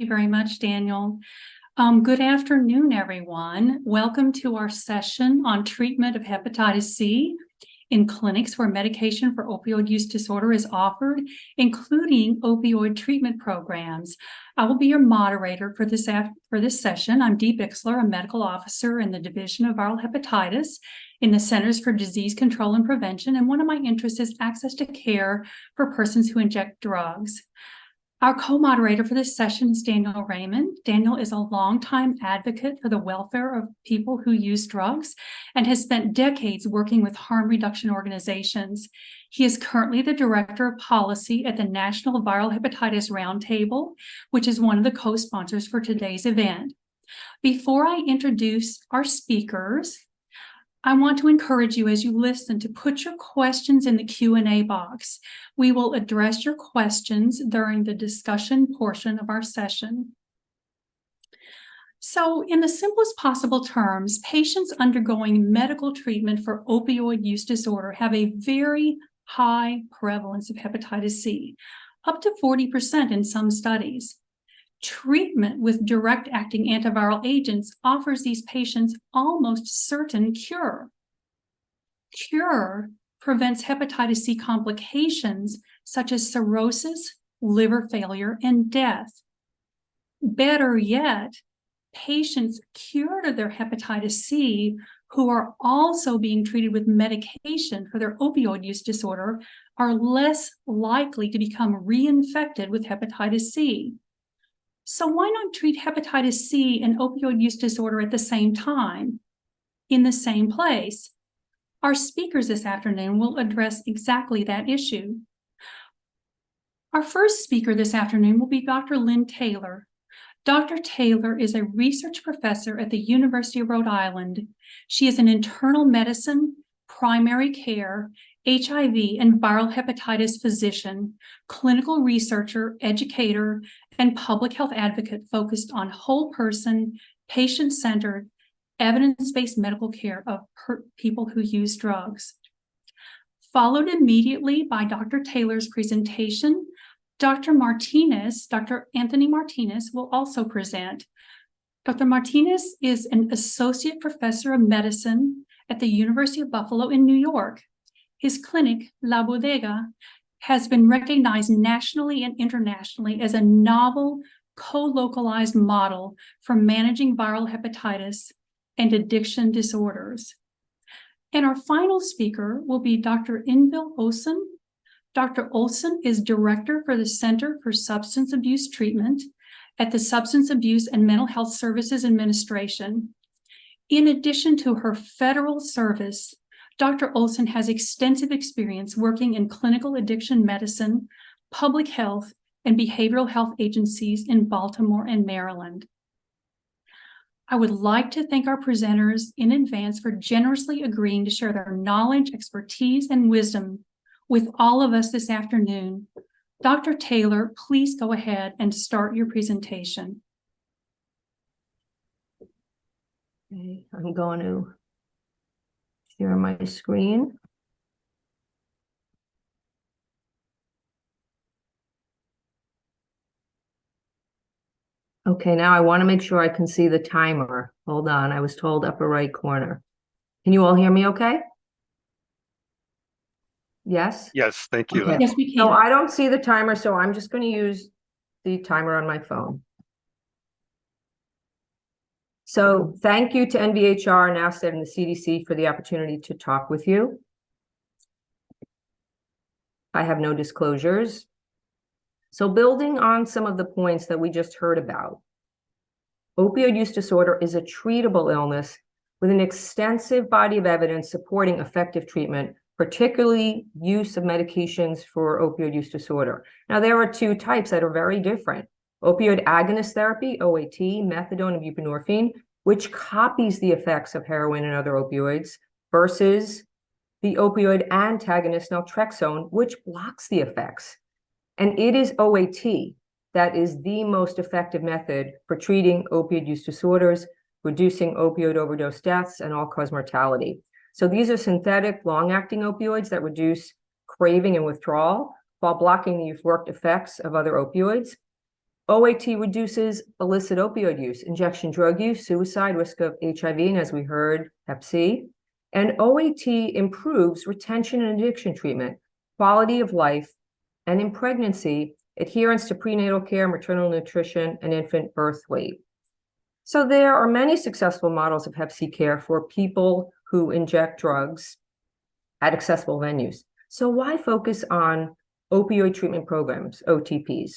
you very much, Daniel. Good afternoon, everyone. Welcome to our session on treatment of hepatitis C in clinics where medication for opioid use disorder is offered, including opioid treatment programs. I will be your moderator for this session. I'm Dee Bixler, a medical officer in the Division of Viral Hepatitis in the Centers for Disease Control and Prevention, and one of my interests is access to care for persons who inject drugs. Our co-moderator for this session is Daniel Raymond. Daniel is a longtime advocate for the welfare of people who use drugs and has spent decades working with harm reduction organizations. He is currently the Director of Policy at the National Viral Hepatitis Roundtable, which is one of the co-sponsors for today's event. Before I introduce our speakers, I want to encourage you as you listen to put your questions in the Q&A box. We will address your questions during the discussion portion of our session. So, in the simplest possible terms, patients undergoing medical treatment for opioid use disorder have a very high prevalence of hepatitis C, up to 40% in some studies. Treatment with direct-acting antiviral agents offers these patients almost certain cure. Cure prevents hepatitis C complications such as cirrhosis, liver failure, and death. Better yet, patients cured of their hepatitis C who are also being treated with medication for their opioid use disorder are less likely to become reinfected with hepatitis C. So why not treat hepatitis C and opioid use disorder at the same time, in the same place? Our speakers this afternoon will address exactly that issue. Our first speaker this afternoon will be Dr. Lynn Taylor. Dr. Taylor is a research professor at the University of Rhode Island. She is an internal medicine, primary care, HIV and viral hepatitis physician, clinical researcher, educator, and public health advocate focused on whole person, patient-centered, evidence-based medical care of people who use drugs. Followed immediately by Dr. Taylor's presentation, Dr. Anthony Martinez will also present. Dr. Martinez is an associate professor of medicine at the University of Buffalo in New York. His clinic, La Bodega, has been recognized nationally and internationally as a novel, co-localized model for managing viral hepatitis and addiction disorders. And our final speaker will be Dr. Yngvild Olsen. Dr. Olsen is Director for the Center for Substance Abuse Treatment at the Substance Abuse and Mental Health Services Administration. In addition to her federal service, Dr. Olsen has extensive experience working in clinical addiction medicine, public health, and behavioral health agencies in Baltimore and Maryland. I would like to thank our presenters in advance for generously agreeing to share their knowledge, expertise, and wisdom with all of us this afternoon. Dr. Taylor, please go ahead and start your presentation. Okay, I'm going to share my screen. Okay, now I want to make sure I can see the timer. Hold on, I was told upper right corner. Can you all hear me okay? Yes? Yes, thank you. Okay. Yes, we can. So I don't see the timer, so I'm just going to use the timer on my phone. So thank you to NVHR, NASTAD, and the CDC for the opportunity to talk with you. I have no disclosures. So building on some of the points that we just heard about, opioid use disorder is a treatable illness with an extensive body of evidence supporting effective treatment, particularly use of medications for opioid use disorder. Now, there are two types that are very different. Opioid agonist therapy, OAT, methadone and buprenorphine, which copies the effects of heroin and other opioids, versus the opioid antagonist naltrexone, which blocks the effects. And it is OAT that is the most effective method for treating opioid use disorders, reducing opioid overdose deaths, and all-cause mortality. So these are synthetic, long-acting opioids that reduce craving and withdrawal while blocking the euphoric effects of other opioids. OAT reduces illicit opioid use, injection drug use, suicide, risk of HIV, and as we heard, Hep C. And OAT improves retention and addiction treatment, quality of life, and in pregnancy, adherence to prenatal care, maternal nutrition, and infant birth weight. So there are many successful models of Hep C care for people who inject drugs at accessible venues. So why focus on opioid treatment programs, OTPs?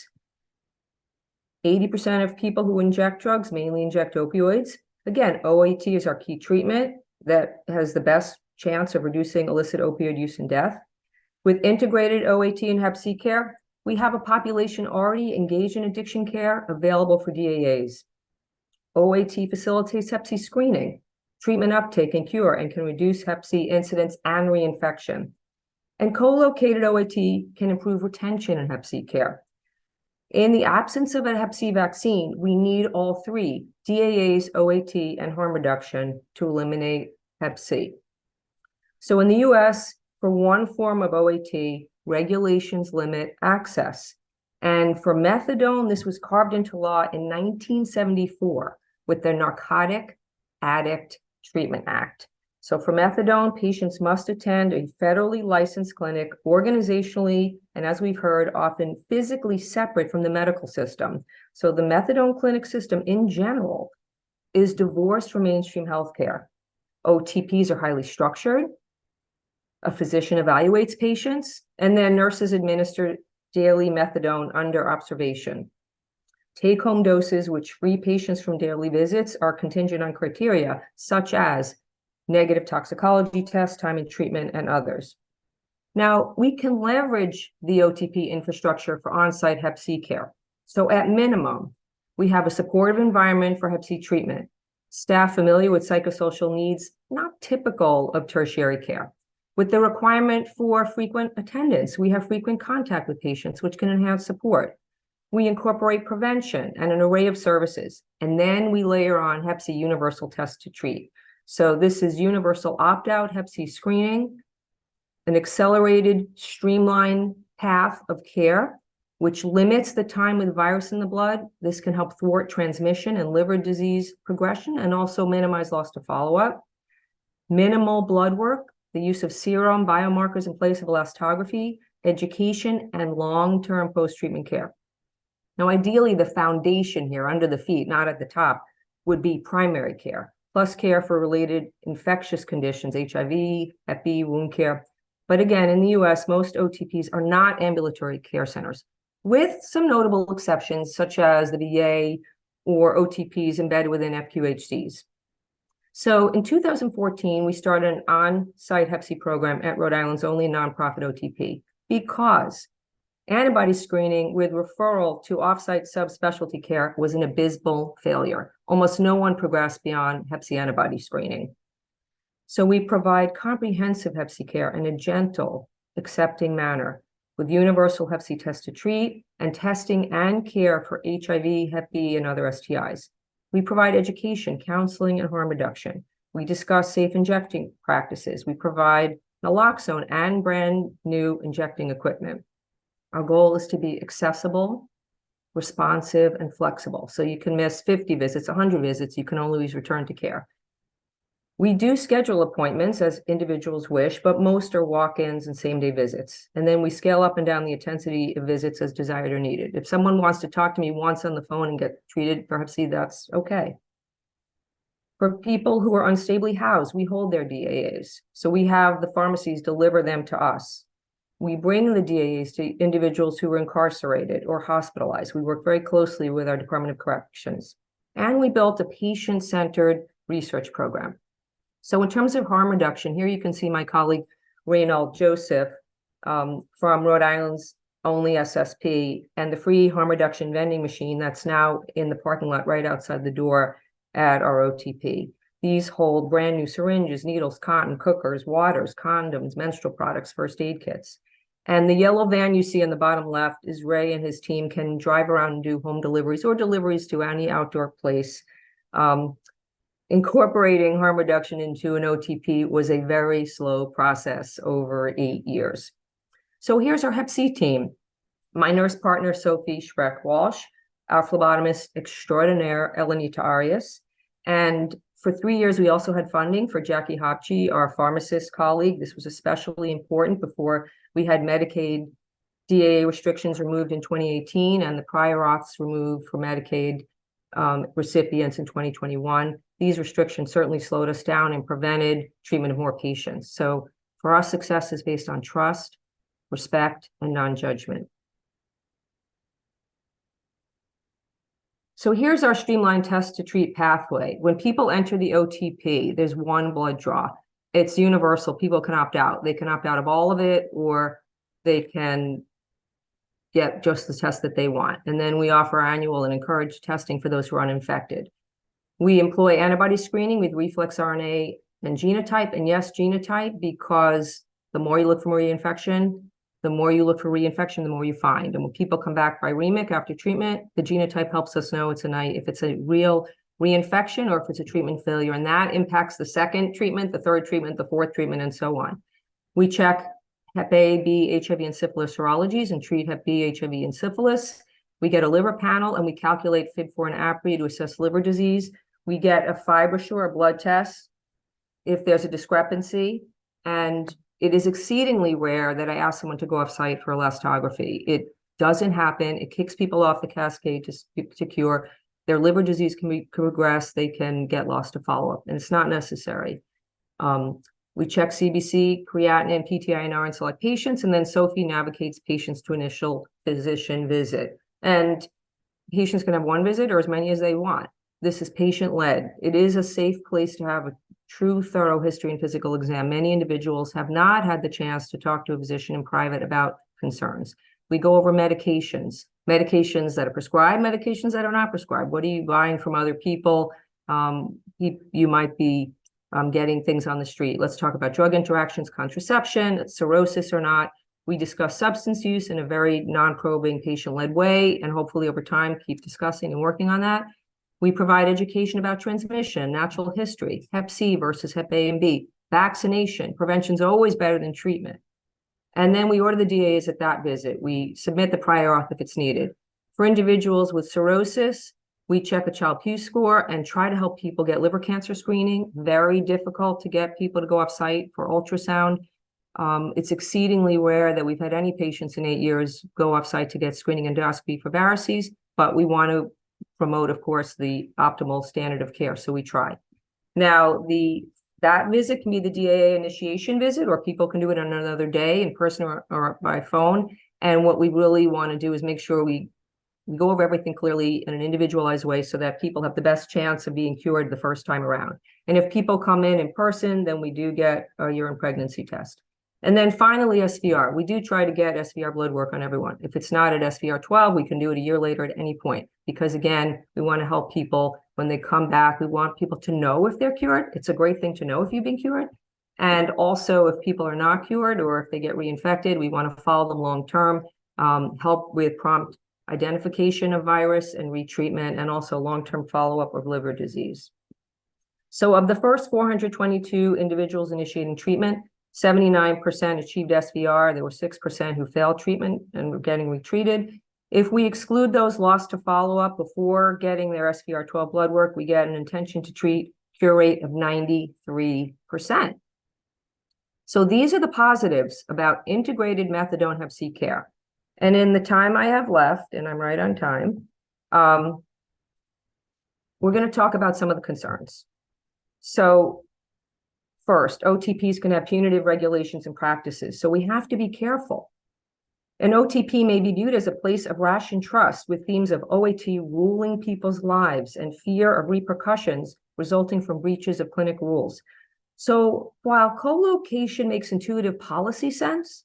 80% of people who inject drugs mainly inject opioids. Again, OAT is our key treatment that has the best chance of reducing illicit opioid use and death. With integrated OAT and Hep C care, we have a population already engaged in addiction care available for DAAs. OAT facilitates Hep C screening, treatment uptake, and cure, and can reduce Hep C incidence and reinfection. And co-located OAT can improve retention in Hep C care. In the absence of a Hep C vaccine, we need all three, DAAs, OAT, and harm reduction to eliminate Hep C. So in the US, for one form of OAT, regulations limit access. And for methadone, this was carved into law in 1974 with the Narcotic Addict Treatment Act. So for methadone, patients must attend a federally licensed clinic, organizationally, and as we've heard, often physically separate from the medical system. So the methadone clinic system in general is divorced from mainstream healthcare. OTPs are highly structured. A physician evaluates patients, and then nurses administer daily methadone under observation. Take-home doses, which free patients from daily visits, are contingent on criteria such as negative toxicology tests, time in treatment, and others. Now, we can leverage the OTP infrastructure for on-site Hep C care. So at minimum, we have a supportive environment for Hep C treatment, staff familiar with psychosocial needs, not typical of tertiary care. With the requirement for frequent attendance, we have frequent contact with patients, which can enhance support. We incorporate prevention and an array of services, and then we layer on Hep C universal test to treat. So this is universal opt-out Hep C screening, an accelerated, streamlined path of care, which limits the time with virus in the blood. This can help thwart transmission and liver disease progression and also minimize loss to follow-up. Minimal blood work, the use of serum biomarkers in place of elastography, education, and long-term post-treatment care. Now, ideally, the foundation here under the feet, not at the top, would be primary care, plus care for related infectious conditions, HIV, Hep B, wound care. But again, in the US, most OTPs are not ambulatory care centers, with some notable exceptions, such as the VA or OTPs embedded within FQHCs. So in 2014, we started an on-site Hep C program at Rhode Island's only nonprofit OTP because antibody screening with referral to off-site subspecialty care was an abysmal failure. Almost no one progressed beyond Hep C antibody screening. So we provide comprehensive Hep C care in a gentle, accepting manner with universal Hep C test to treat and testing and care for HIV, Hep B, and other STIs. We provide education, counseling, and harm reduction. We discuss safe injecting practices. We provide naloxone and brand new injecting equipment. Our goal is to be accessible, responsive, and flexible. So you can miss 50 visits, 100 visits, you can always return to care. We do schedule appointments as individuals wish, but most are walk-ins and same-day visits. And then we scale up and down the intensity of visits as desired or needed. If someone wants to talk to me once on the phone and get treated for Hep C, that's okay. For people who are unstably housed, we hold their DAAs. So we have the pharmacies deliver them to us. We bring the DAAs to individuals who are incarcerated or hospitalized. We work very closely with our Department of Corrections. And we built a patient-centered research program. So in terms of harm reduction, here you can see my colleague, Raymond Joseph, from Rhode Island's only SSP, and the free harm reduction vending machine that's now in the parking lot right outside the door at our OTP. These hold brand new syringes, needles, cotton, cookers, waters, condoms, menstrual products, first aid kits. And the yellow van you see on the bottom left is Ray and his team can drive around and do home deliveries or deliveries to any outdoor place. Incorporating harm reduction into an OTP was a very slow process over 8 years. So here's our Hep C team. My nurse partner, Sophie Schreck-Walsh, our phlebotomist extraordinaire, Elenita Arias. And for 3 years, we also had funding for Jackie Hopchi, our pharmacist colleague. This was especially important before we had Medicaid DAA restrictions removed in 2018 and the prior auths removed for Medicaid recipients in 2021. These restrictions certainly slowed us down and prevented treatment of more patients. So for us, success is based on trust, respect, and non-judgment. So here's our streamlined test to treat pathway. When people enter the OTP, there's one blood draw. It's universal. People can opt out. They can opt out of all of it, or they can get just the test that they want. And then we offer annual and encourage testing for those who are uninfected. We employ antibody screening with reflex RNA and genotype. And yes, genotype, because the more you look for reinfection, the more you look for reinfection, the more you find. And when people come back viremic after treatment, the genotype helps us know if it's a real reinfection or if it's a treatment failure. And that impacts the second treatment, the third treatment, the fourth treatment, and so on. We check Hep A, B, HIV, and syphilis serologies and treat Hep B, HIV, and syphilis. We get a liver panel and we calculate FIB4 and APRI to assess liver disease. We get a FibroSure, a blood test, if there's a discrepancy. And it is exceedingly rare that I ask someone to go off site for elastography. It doesn't happen. It kicks people off the cascade to cure. Their liver disease can progress. They can get lost to follow-up, and it's not necessary. We check CBC, creatinine, PTINR in select patients, and then Sophie navigates patients to initial physician visit. And patients can have one visit or as many as they want. This is patient-led. It is a safe place to have a true, thorough history and physical exam. Many individuals have not had the chance to talk to a physician in private about concerns. We go over medications that are prescribed, medications that are not prescribed. What are you buying from other people? You might be getting things on the street. Let's talk about drug interactions, contraception, cirrhosis or not. We discuss substance use in a very non-probing, patient-led way, and hopefully over time keep discussing and working on that. We provide education about transmission, natural history, Hep C versus Hep A and B, vaccination. Prevention is always better than treatment. And then we order the DAs at that visit. We submit the prior auth if it's needed. For individuals with cirrhosis, we check a Child-Pugh score and try to help people get liver cancer screening. Very difficult to get people to go off site for ultrasound. It's exceedingly rare that we've had any patients in 8 years go off site to get screening endoscopy for varices, but we want to promote, of course, the optimal standard of care. So we try. Now, that visit can be the DAA initiation visit, or people can do it on another day in person or by phone. And what we really want to do is make sure we go over everything clearly in an individualized way so that people have the best chance of being cured the first time around. And if people come in person, then we do get a urine pregnancy test. And then finally, SVR. We do try to get SVR blood work on everyone. If it's not at SVR 12, we can do it a year later at any point. Because again, we want to help people when they come back. We want people to know if they're cured. It's a great thing to know if you've been cured. And also if people are not cured or if they get reinfected, we want to follow them long-term, help with prompt identification of virus and retreatment, and also long-term follow-up of liver disease. So of the first 422 individuals initiating treatment, 79% achieved SVR. There were 6% who failed treatment and were getting retreated. If we exclude those lost to follow-up before getting their SVR 12 blood work, we get an intention to treat cure rate of 93%. So these are the positives about integrated methadone Hep C care. And in the time I have left, and I'm right on time, we're going to talk about some of the concerns. So first, OTPs can have punitive regulations and practices, so we have to be careful. An OTP may be viewed as a place of ration trust with themes of OAT ruling people's lives and fear of repercussions resulting from breaches of clinic rules. So while co-location makes intuitive policy sense,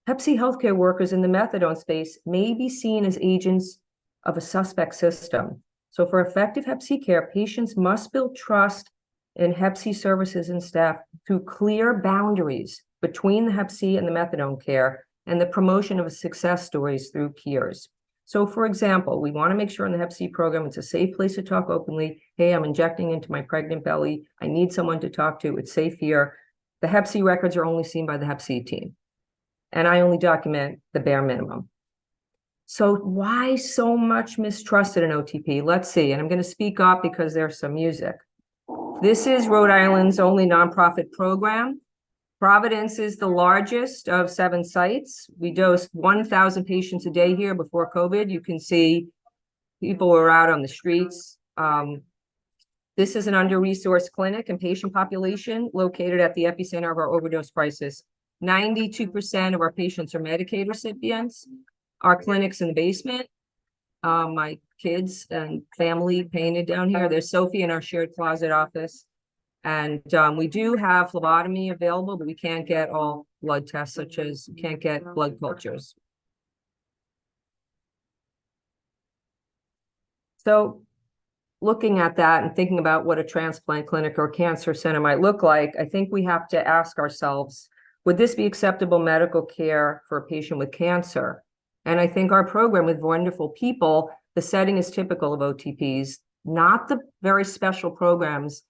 Hep C healthcare workers in the methadone space may be seen as agents of a suspect system. So for effective Hep C care, patients must build trust in Hep C services and staff through clear boundaries between the Hep C and the methadone care and the promotion of success stories through peers. So for example, we want to make sure in the Hep C program, it's a safe place to talk openly. Hey, I'm injecting into my pregnant belly. I need someone to talk to. It's safe here. The Hep C records are only seen by the Hep C team. And I only document the bare minimum. So why so much mistrusted in OTP? Let's see, and I'm going to speak up because there's some music. This is Rhode Island's only nonprofit program. Providence is the largest of 7 sites. We dosed 1,000 patients a day here before COVID. You can see people were out on the streets. This is an under-resourced clinic and patient population located at the epicenter of our overdose crisis. 92% of our patients are Medicaid recipients. Our clinic's in the basement. My kids and family painted down here. There's Sophie in our shared closet office. And we do have phlebotomy available, but we can't get all blood tests, such as we can't get blood cultures. So looking at that and thinking about what a transplant clinic or cancer center might look like, I think we have to ask ourselves, would this be acceptable medical care for a patient with cancer? And I think our program with wonderful people, the setting is typical of OTPs, not the very special programs,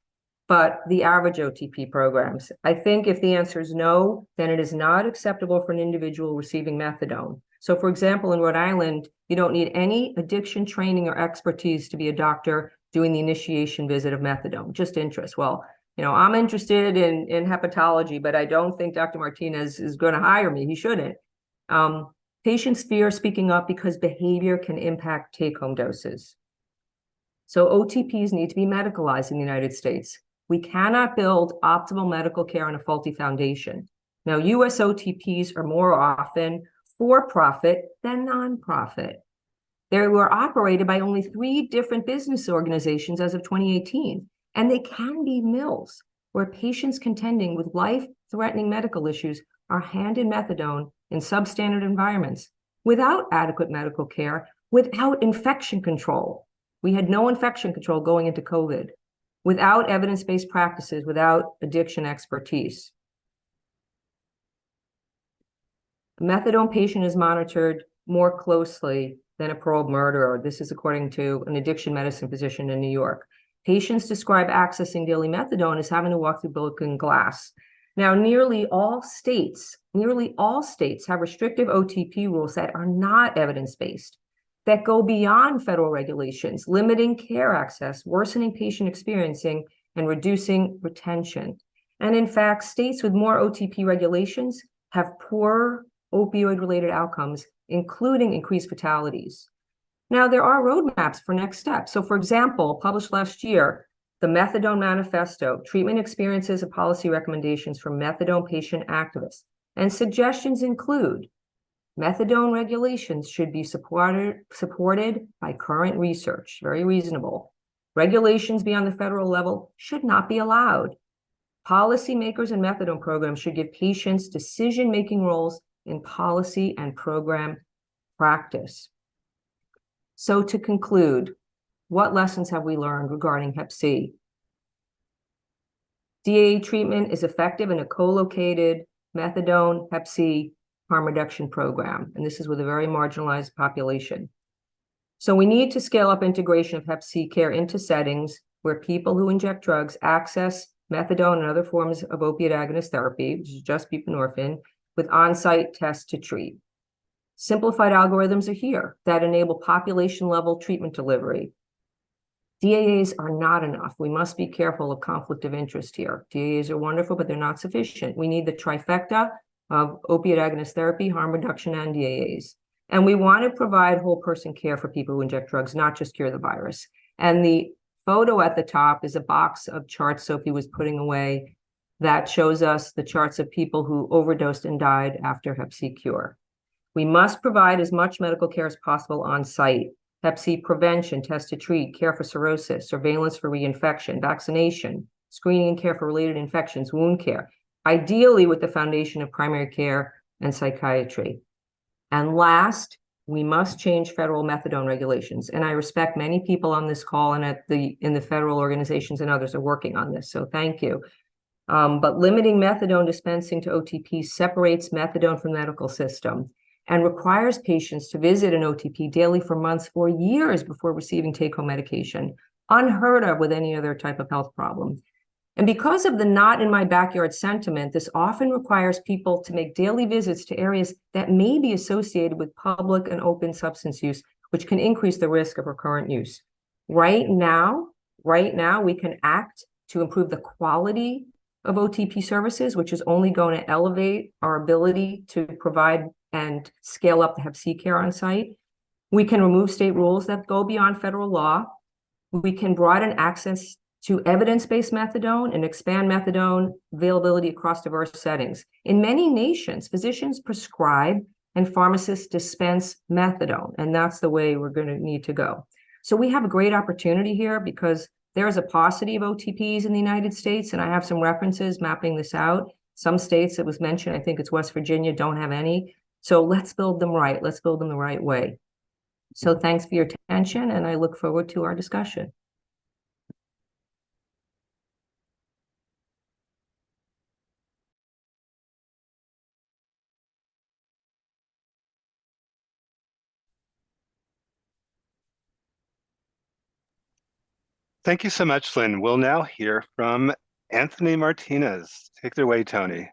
but the average OTP programs. I think if the answer is no, then it is not acceptable for an individual receiving methadone. So for example, in Rhode Island, you don't need any addiction training or expertise to be a doctor doing the initiation visit of methadone, just interest. Well, you know, I'm interested in hepatology, but I don't think Dr. Martinez is going to hire me. He shouldn't. Patients fear speaking up because behavior can impact take-home doses. So OTPs need to be medicalized in the United States. We cannot build optimal medical care on a faulty foundation. Now, US OTPs are more often for-profit than nonprofit. They were operated by only 3 different business organizations as of 2018, and they can be mills where patients contending with life-threatening medical issues are handed methadone in substandard environments without adequate medical care, without infection control. We had no infection control going into COVID, without evidence-based practices, without addiction expertise. A methadone patient is monitored more closely than a paroled murderer. This is according to an addiction medicine physician in New York. Patients describe accessing daily methadone as having to walk through broken glass. Now, nearly all states have restrictive OTP rules that are not evidence-based, that go beyond federal regulations, limiting care access, worsening patient experiencing, and reducing retention. And in fact, states with more OTP regulations have poor opioid-related outcomes, including increased fatalities. Now, there are roadmaps for next steps. So, for example, published last year, the Methadone Manifesto, Treatment Experiences and Policy Recommendations for Methadone Patient Activists. And suggestions include methadone regulations should be supported by current research, very reasonable. Regulations beyond the federal level should not be allowed. Policymakers and methadone programs should give patients decision-making roles in policy and program practice. So to conclude, what lessons have we learned regarding Hep C? DAA treatment is effective in a co-located methadone Hep C harm reduction program, and this is with a very marginalized population. So we need to scale up integration of Hep C care into settings where people who inject drugs access methadone and other forms of opiate agonist therapy, which is just buprenorphine, with on-site tests to treat. Simplified algorithms are here that enable population-level treatment delivery. DAAs are not enough. We must be careful of conflict of interest here. DAAs are wonderful, but they're not sufficient. We need the trifecta of opiate agonist therapy, harm reduction, and DAAs. And we want to provide whole person care for people who inject drugs, not just cure the virus. And the photo at the top is a box of charts Sophie was putting away that shows us the charts of people who overdosed and died after Hep C cure. We must provide as much medical care as possible on site. Hep C prevention, test to treat, care for cirrhosis, surveillance for reinfection, vaccination, screening and care for related infections, wound care, ideally with the foundation of primary care and psychiatry. And last, we must change federal methadone regulations. And I respect many people on this call and in the federal organizations and others are working on this, so thank you. But limiting methadone dispensing to OTP separates methadone from the medical system and requires patients to visit an OTP daily for months or years before receiving take-home medication, unheard of with any other type of health problem. And because of the not in my backyard sentiment, this often requires people to make daily visits to areas that may be associated with public and open substance use, which can increase the risk of recurrent use. Right now, we can act to improve the quality of OTP services, which is only going to elevate our ability to provide and scale up the Hep C care on site. We can remove state rules that go beyond federal law. We can broaden access to evidence-based methadone and expand methadone availability across diverse settings. In many nations, physicians prescribe and pharmacists dispense methadone, and that's the way we're going to need to go. So we have a great opportunity here because there's a paucity of OTPs in the United States, and I have some references mapping this out. Some states, it was mentioned, I think it's West Virginia, don't have any. So let's build them right. Let's build them the right way. So thanks for your attention, and I look forward to our discussion. Thank you so much, Lynn. We'll now hear from Anthony Martinez. Take it away, Tony.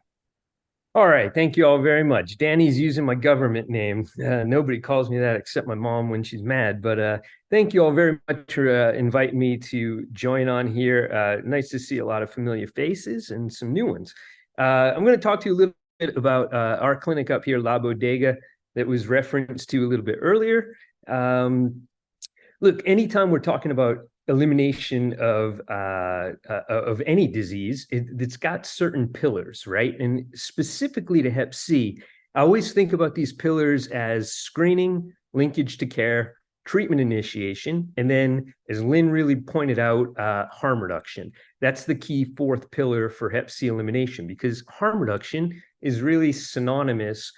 All right. Thank you all very much. Danny's using my government name. Nobody calls me that except my mom when she's mad. But thank you all very much for inviting me to join on here. Nice to see a lot of familiar faces and some new ones. I'm going to talk to you a little bit about our clinic up here, La Bodega, that was referenced to a little bit earlier. Look, anytime we're talking about elimination of any disease, it's got certain pillars, right? And specifically to Hep C, I always think about these pillars as screening, linkage to care, treatment initiation, and then, as Lynn really pointed out, harm reduction. That's the key fourth pillar for Hep C elimination, because harm reduction is really synonymous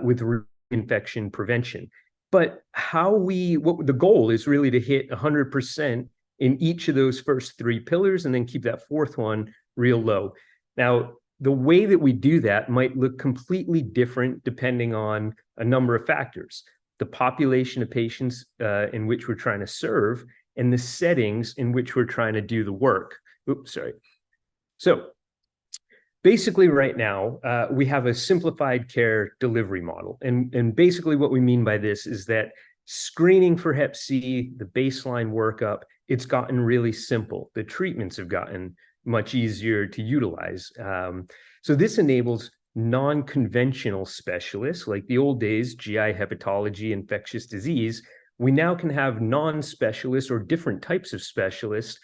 with infection prevention. But what the goal is really to hit 100% in each of those first three pillars, and then keep that fourth one real low. Now, the way that we do that might look completely different depending on a number of factors: the population of patients in which we're trying to serve, and the settings in which we're trying to do the work. Oops, sorry. So basically right now, we have a simplified care delivery model. And basically what we mean by this is that screening for Hep C, the baseline workup, it's gotten really simple. The treatments have gotten much easier to utilize. So this enables non-conventional specialists, like the old days, GI, hepatology, infectious disease. We now can have non-specialists or different types of specialists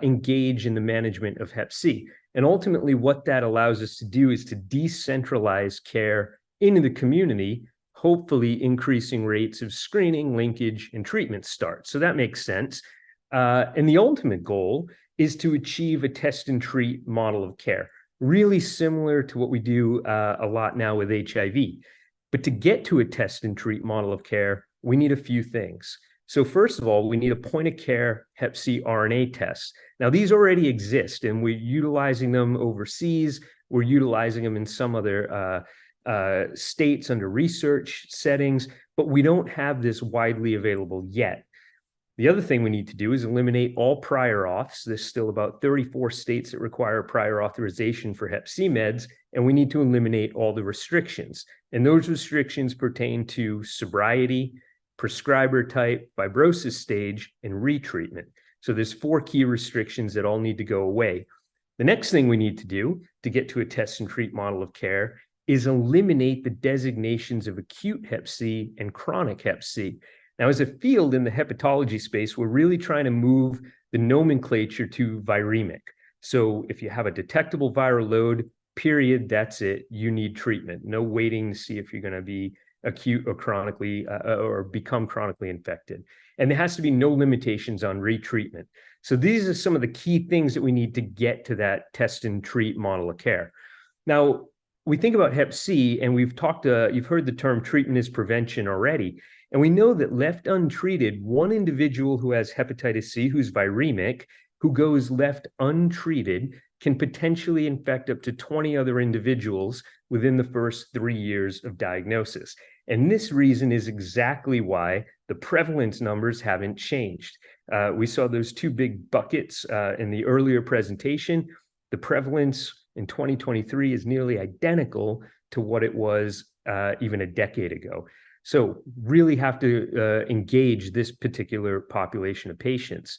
engage in the management of Hep C. And ultimately what that allows us to do is to decentralize care into the community, hopefully increasing rates of screening, linkage, and treatment start. So that makes sense. And the ultimate goal is to achieve a test and treat model of care, really similar to what we do a lot now with HIV. But to get to a test and treat model of care, we need a few things. So first of all, we need a point of care Hep C RNA tests. Now, these already exist, and we're utilizing them overseas. We're utilizing them in some other states under research settings, but we don't have this widely available yet. The other thing we need to do is eliminate all prior auths. There's still about 34 states that require prior authorization for Hep C meds, and we need to eliminate all the restrictions. And those restrictions pertain to sobriety, prescriber type, fibrosis stage, and retreatment. So there's 4 key restrictions that all need to go away. The next thing we need to do to get to a test and treat model of care is eliminate the designations of acute Hep C and chronic Hep C. Now, as a field in the hepatology space, we're really trying to move the nomenclature to viremic. So if you have a detectable viral load, period, that's it. You need treatment. No waiting to see if you're going to be acute or chronically or become chronically infected. And there has to be no limitations on retreatment. So these are some of the key things that we need to get to that test and treat model of care. Now, we think about Hep C, and we've talked, you've heard the term treatment is prevention already. And we know that left untreated, one individual who has hepatitis C, who's viremic, who goes left untreated, can potentially infect up to 20 other individuals within the first 3 years of diagnosis. And this reason is exactly why the prevalence numbers haven't changed. We saw those 2 big buckets in the earlier presentation. The prevalence in 2023 is nearly identical to what it was even a decade ago. So really have to engage this particular population of patients.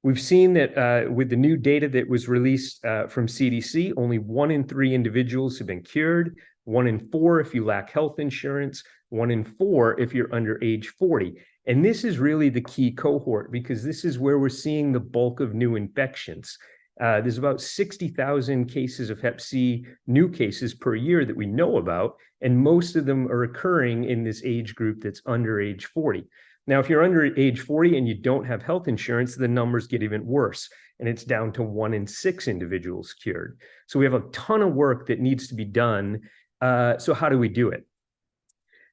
We've seen that with the new data that was released from CDC, only 1 in 3 individuals have been cured, 1 in 4 if you lack health insurance, 1 in 4 if you're under age 40. And this is really the key cohort because this is where we're seeing the bulk of new infections. There's about 60,000 cases of Hep C, new cases per year that we know about, and most of them are occurring in this age group that's under age 40. Now, if you're under age 40 and you don't have health insurance, the numbers get even worse, and it's down to 1 in 6 individuals cured. So we have a ton of work that needs to be done. So how do we do it?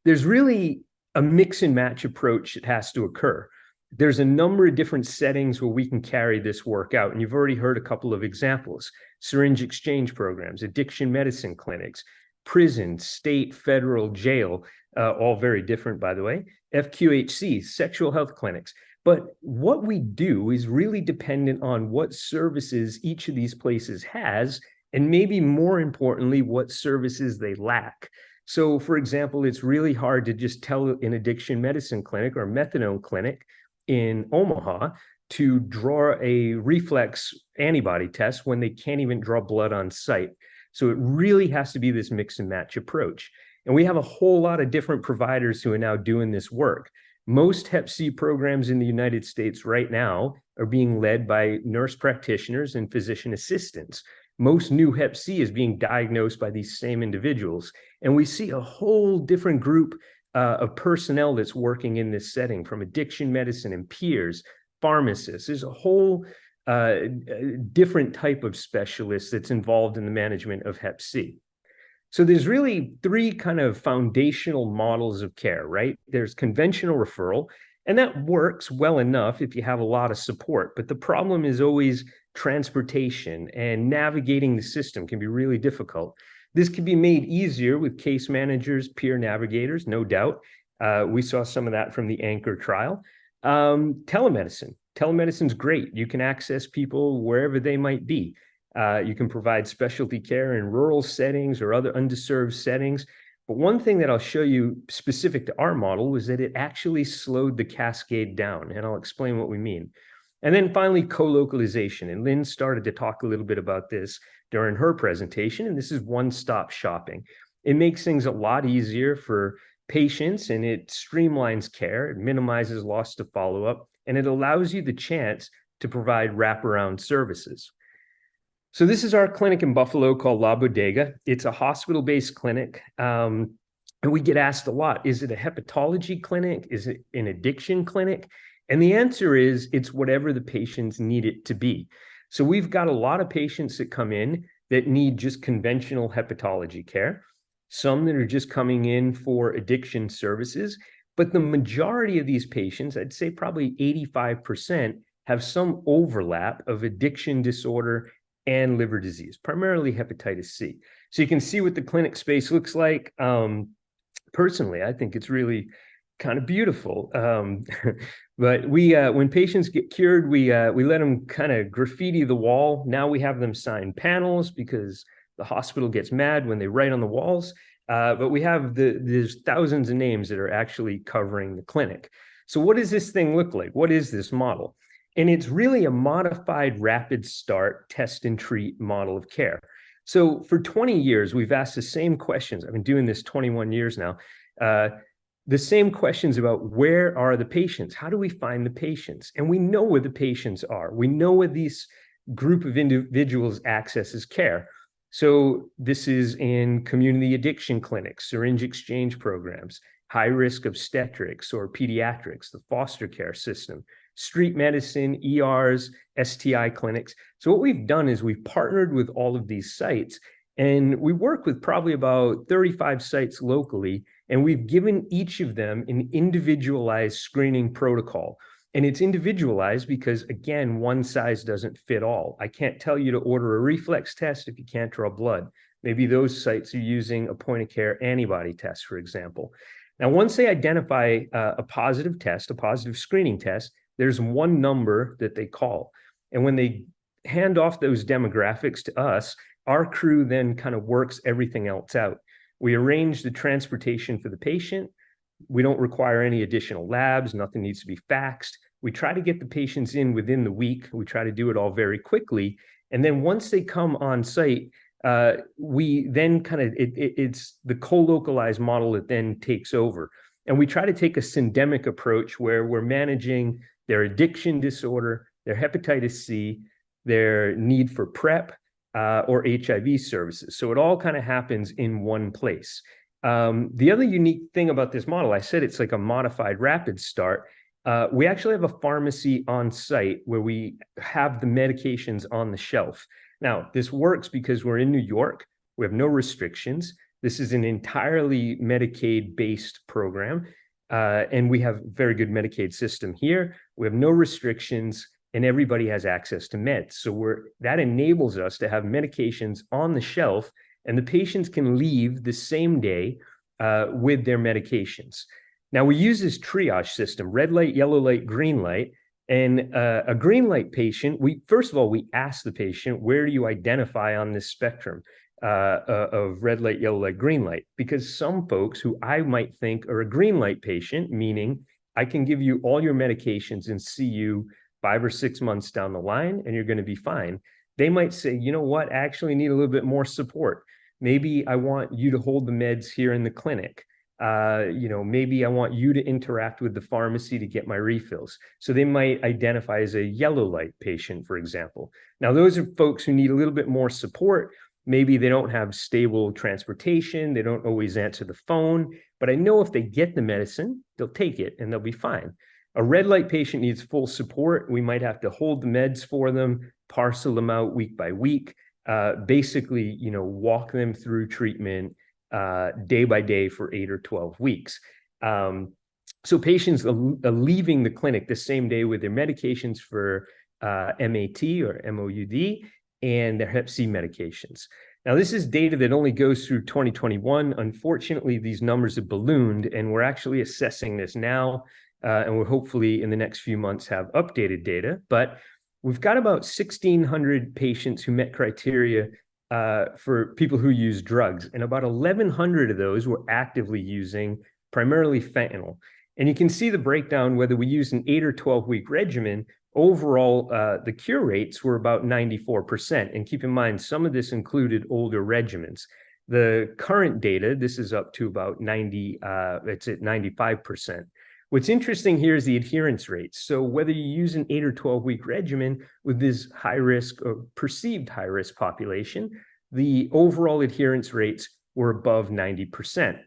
There's really a mix and match approach that has to occur. There's a number of different settings where we can carry this work out, and you've already heard a couple of examples: syringe exchange programs, addiction medicine clinics, prison, state, federal, jail, all very different, by the way, FQHC, sexual health clinics. But what we do is really dependent on what services each of these places has, and maybe more importantly, what services they lack. So, for example, it's really hard to just tell an addiction medicine clinic or methadone clinic in Omaha to draw a reflex antibody test when they can't even draw blood on site. So it really has to be this mix and match approach. And we have a whole lot of different providers who are now doing this work. Most Hep C programs in the United States right now are being led by nurse practitioners and physician assistants. Most new Hep C is being diagnosed by these same individuals. And we see a whole different group of personnel that's working in this setting, from addiction medicine and peers, pharmacists. There's a whole different type of specialist that's involved in the management of Hep C. So there's really 3 kind of foundational models of care, right? There's conventional referral, and that works well enough if you have a lot of support. But the problem is always transportation, and navigating the system can be really difficult. This can be made easier with case managers, peer navigators, no doubt. We saw some of that from the Anchor trial. Telemedicine. Telemedicine's great. You can access people wherever they might be. You can provide specialty care in rural settings or other underserved settings. But one thing that I'll show you specific to our model was that it actually slowed the cascade down, and I'll explain what we mean. And then finally, co-localization. And Lynn started to talk a little bit about this during her presentation, and this is one-stop shopping. It makes things a lot easier for patients, and it streamlines care, it minimizes loss to follow-up, and it allows you the chance to provide wraparound services. So this is our clinic in Buffalo called La Bodega. It's a hospital-based clinic, and we get asked a lot, is it a hepatology clinic? Is it an addiction clinic? And the answer is, it's whatever the patients need it to be. So we've got a lot of patients that come in that need just conventional hepatology care, some that are just coming in for addiction services, but the majority of these patients, I'd say probably 85%, have some overlap of addiction disorder and liver disease, primarily hepatitis C. So you can see what the clinic space looks like. Personally, I think it's really kind of beautiful. But when patients get cured, we let them kind of graffiti the wall. Now we have them sign panels because the hospital gets mad when they write on the walls. But we have there's thousands of names that are actually covering the clinic. So what does this thing look like? What is this model? And it's really a modified rapid start, test and treat model of care. So for 20 years, we've asked the same questions. I've been doing this 21 years now. The same questions about where are the patients? How do we find the patients? And we know where the patients are. We know where these group of individuals accesses care. So this is in community addiction clinics, syringe exchange programs, high-risk obstetrics or pediatrics, the foster care system, street medicine, ERs, STI clinics. So what we've done is we've partnered with all of these sites, and we work with probably about 35 sites locally, and we've given each of them an individualized screening protocol. And it's individualized because, again, one size doesn't fit all. I can't tell you to order a reflex test if you can't draw blood. Maybe those sites are using a point-of-care antibody test, for example. Now, once they identify a positive test, a positive screening test, there's one number that they call. And when they hand off those demographics to us. Our crew then kind of works everything else out. We arrange the transportation for the patient. We don't require any additional labs. Nothing needs to be faxed. We try to get the patients in within the week. We try to do it all very quickly. And then once they come on site, we then kind of, it's the co-localized model that then takes over. And we try to take a syndemic approach where we're managing their addiction disorder, their hepatitis C, their need for PrEP, or HIV services. So it all kind of happens in one place. The other unique thing about this model, I said it's like a modified rapid start. We actually have a pharmacy on site where we have the medications on the shelf. Now, this works because we're in New York. We have no restrictions. This is an entirely Medicaid-based program, and we have a very good Medicaid system here. We have no restrictions, and everybody has access to meds. So that enables us to have medications on the shelf, and the patients can leave the same day with their medications. Now, we use this triage system, red light, yellow light, green light. And a green light patient, first of all, we ask the patient, where do you identify on this spectrum of red light, yellow light, green light? Because some folks who I might think are a green light patient, meaning I can give you all your medications and see you 5 or 6 months down the line, and you're going to be fine. They might say, you know what, I actually need a little bit more support. Maybe I want you to hold the meds here in the clinic. Maybe I want you to interact with the pharmacy to get my refills. So they might identify as a yellow light patient, for example. Now, those are folks who need a little bit more support. Maybe they don't have stable transportation. They don't always answer the phone, but I know if they get the medicine, they'll take it and they'll be fine. A red light patient needs full support. We might have to hold the meds for them, parcel them out week by week, basically, walk them through treatment day by day for 8 or 12 weeks. So patients are leaving the clinic the same day with their medications for MAT or MOUD and their Hep C medications. Now, this is data that only goes through 2021. Unfortunately, these numbers have ballooned, and we're actually assessing this now, and we'll hopefully in the next few months have updated data. But we've got about 1,600 patients who met criteria for people who use drugs, and about 1,100 of those were actively using primarily fentanyl. And you can see the breakdown, whether we use an 8 or 12-week regimen, overall, the cure rates were about 94%. And keep in mind, some of this included older regimens. The current data, this is up to about 95%. What's interesting here is the adherence rates. So whether you use an 8 or 12-week regimen with this high risk or perceived high risk population, the overall adherence rates were above 90%.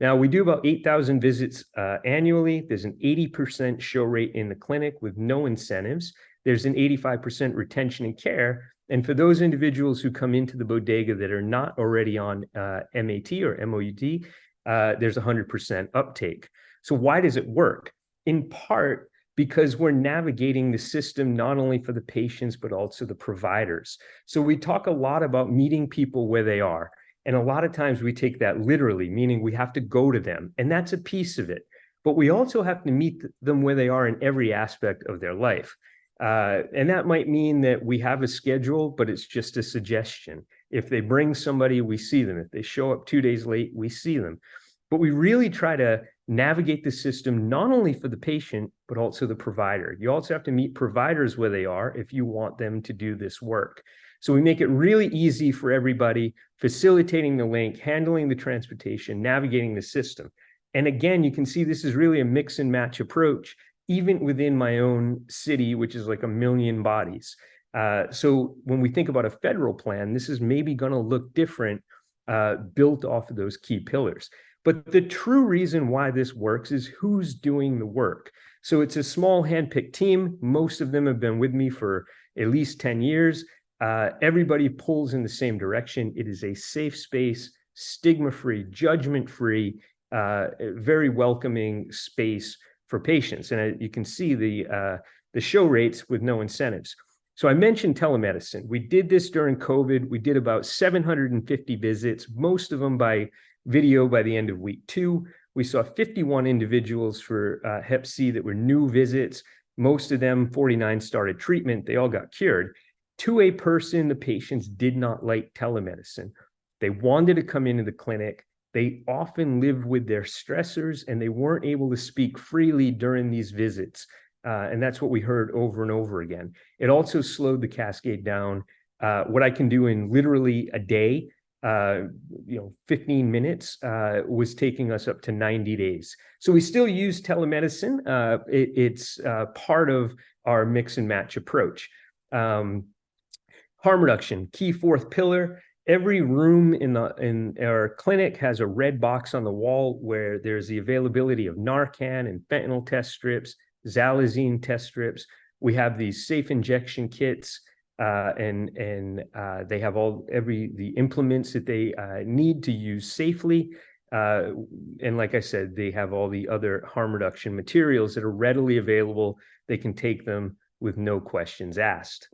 Now, we do about 8,000 visits annually. There's an 80% show rate in the clinic with no incentives. There's an 85% retention in care. And for those individuals who come into the bodega that are not already on MAT or MOUD, there's 100% uptake. So why does it work? In part, because we're navigating the system not only for the patients, but also the providers. So we talk a lot about meeting people where they are. And a lot of times we take that literally, meaning we have to go to them. And that's a piece of it. But we also have to meet them where they are in every aspect of their life. And that might mean that we have a schedule, but it's just a suggestion. If they bring somebody, we see them. If they show up 2 days late, we see them. But we really try to navigate the system not only for the patient, but also the provider. You also have to meet providers where they are if you want them to do this work. So we make it really easy for everybody, facilitating the link, handling the transportation, navigating the system. And again, you can see this is really a mix and match approach, even within my own city, which is like 1 million bodies. So when we think about a federal plan, this is maybe going to look different, built off of those key pillars. But the true reason why this works is who's doing the work. So it's a small handpicked team. Most of them have been with me for at least 10 years. Everybody pulls in the same direction. It is a safe space, stigma-free, judgment-free, very welcoming space for patients. And you can see the show rates with no incentives. So I mentioned telemedicine. We did this during COVID. We did about 750 visits, most of them by video by the end of week 2. We saw 51 individuals for Hep C that were new visits. Most of them, 49, started treatment. They all got cured. To a person, the patients did not like telemedicine. They wanted to come into the clinic. They often lived with their stressors and they weren't able to speak freely during these visits. And that's what we heard over and over again. It also slowed the cascade down. What I can do in literally a day, 15 minutes was taking us up to 90 days. So we still use telemedicine. It's part of our mix and match approach. Harm reduction, key fourth pillar. Every room in our clinic has a red box on the wall where there's the availability of Narcan and fentanyl test strips, xylazine test strips. We have these safe injection kits, and they have the implements that they need to use safely. And like I said, they have all the other harm reduction materials that are readily available. They can take them with no questions asked.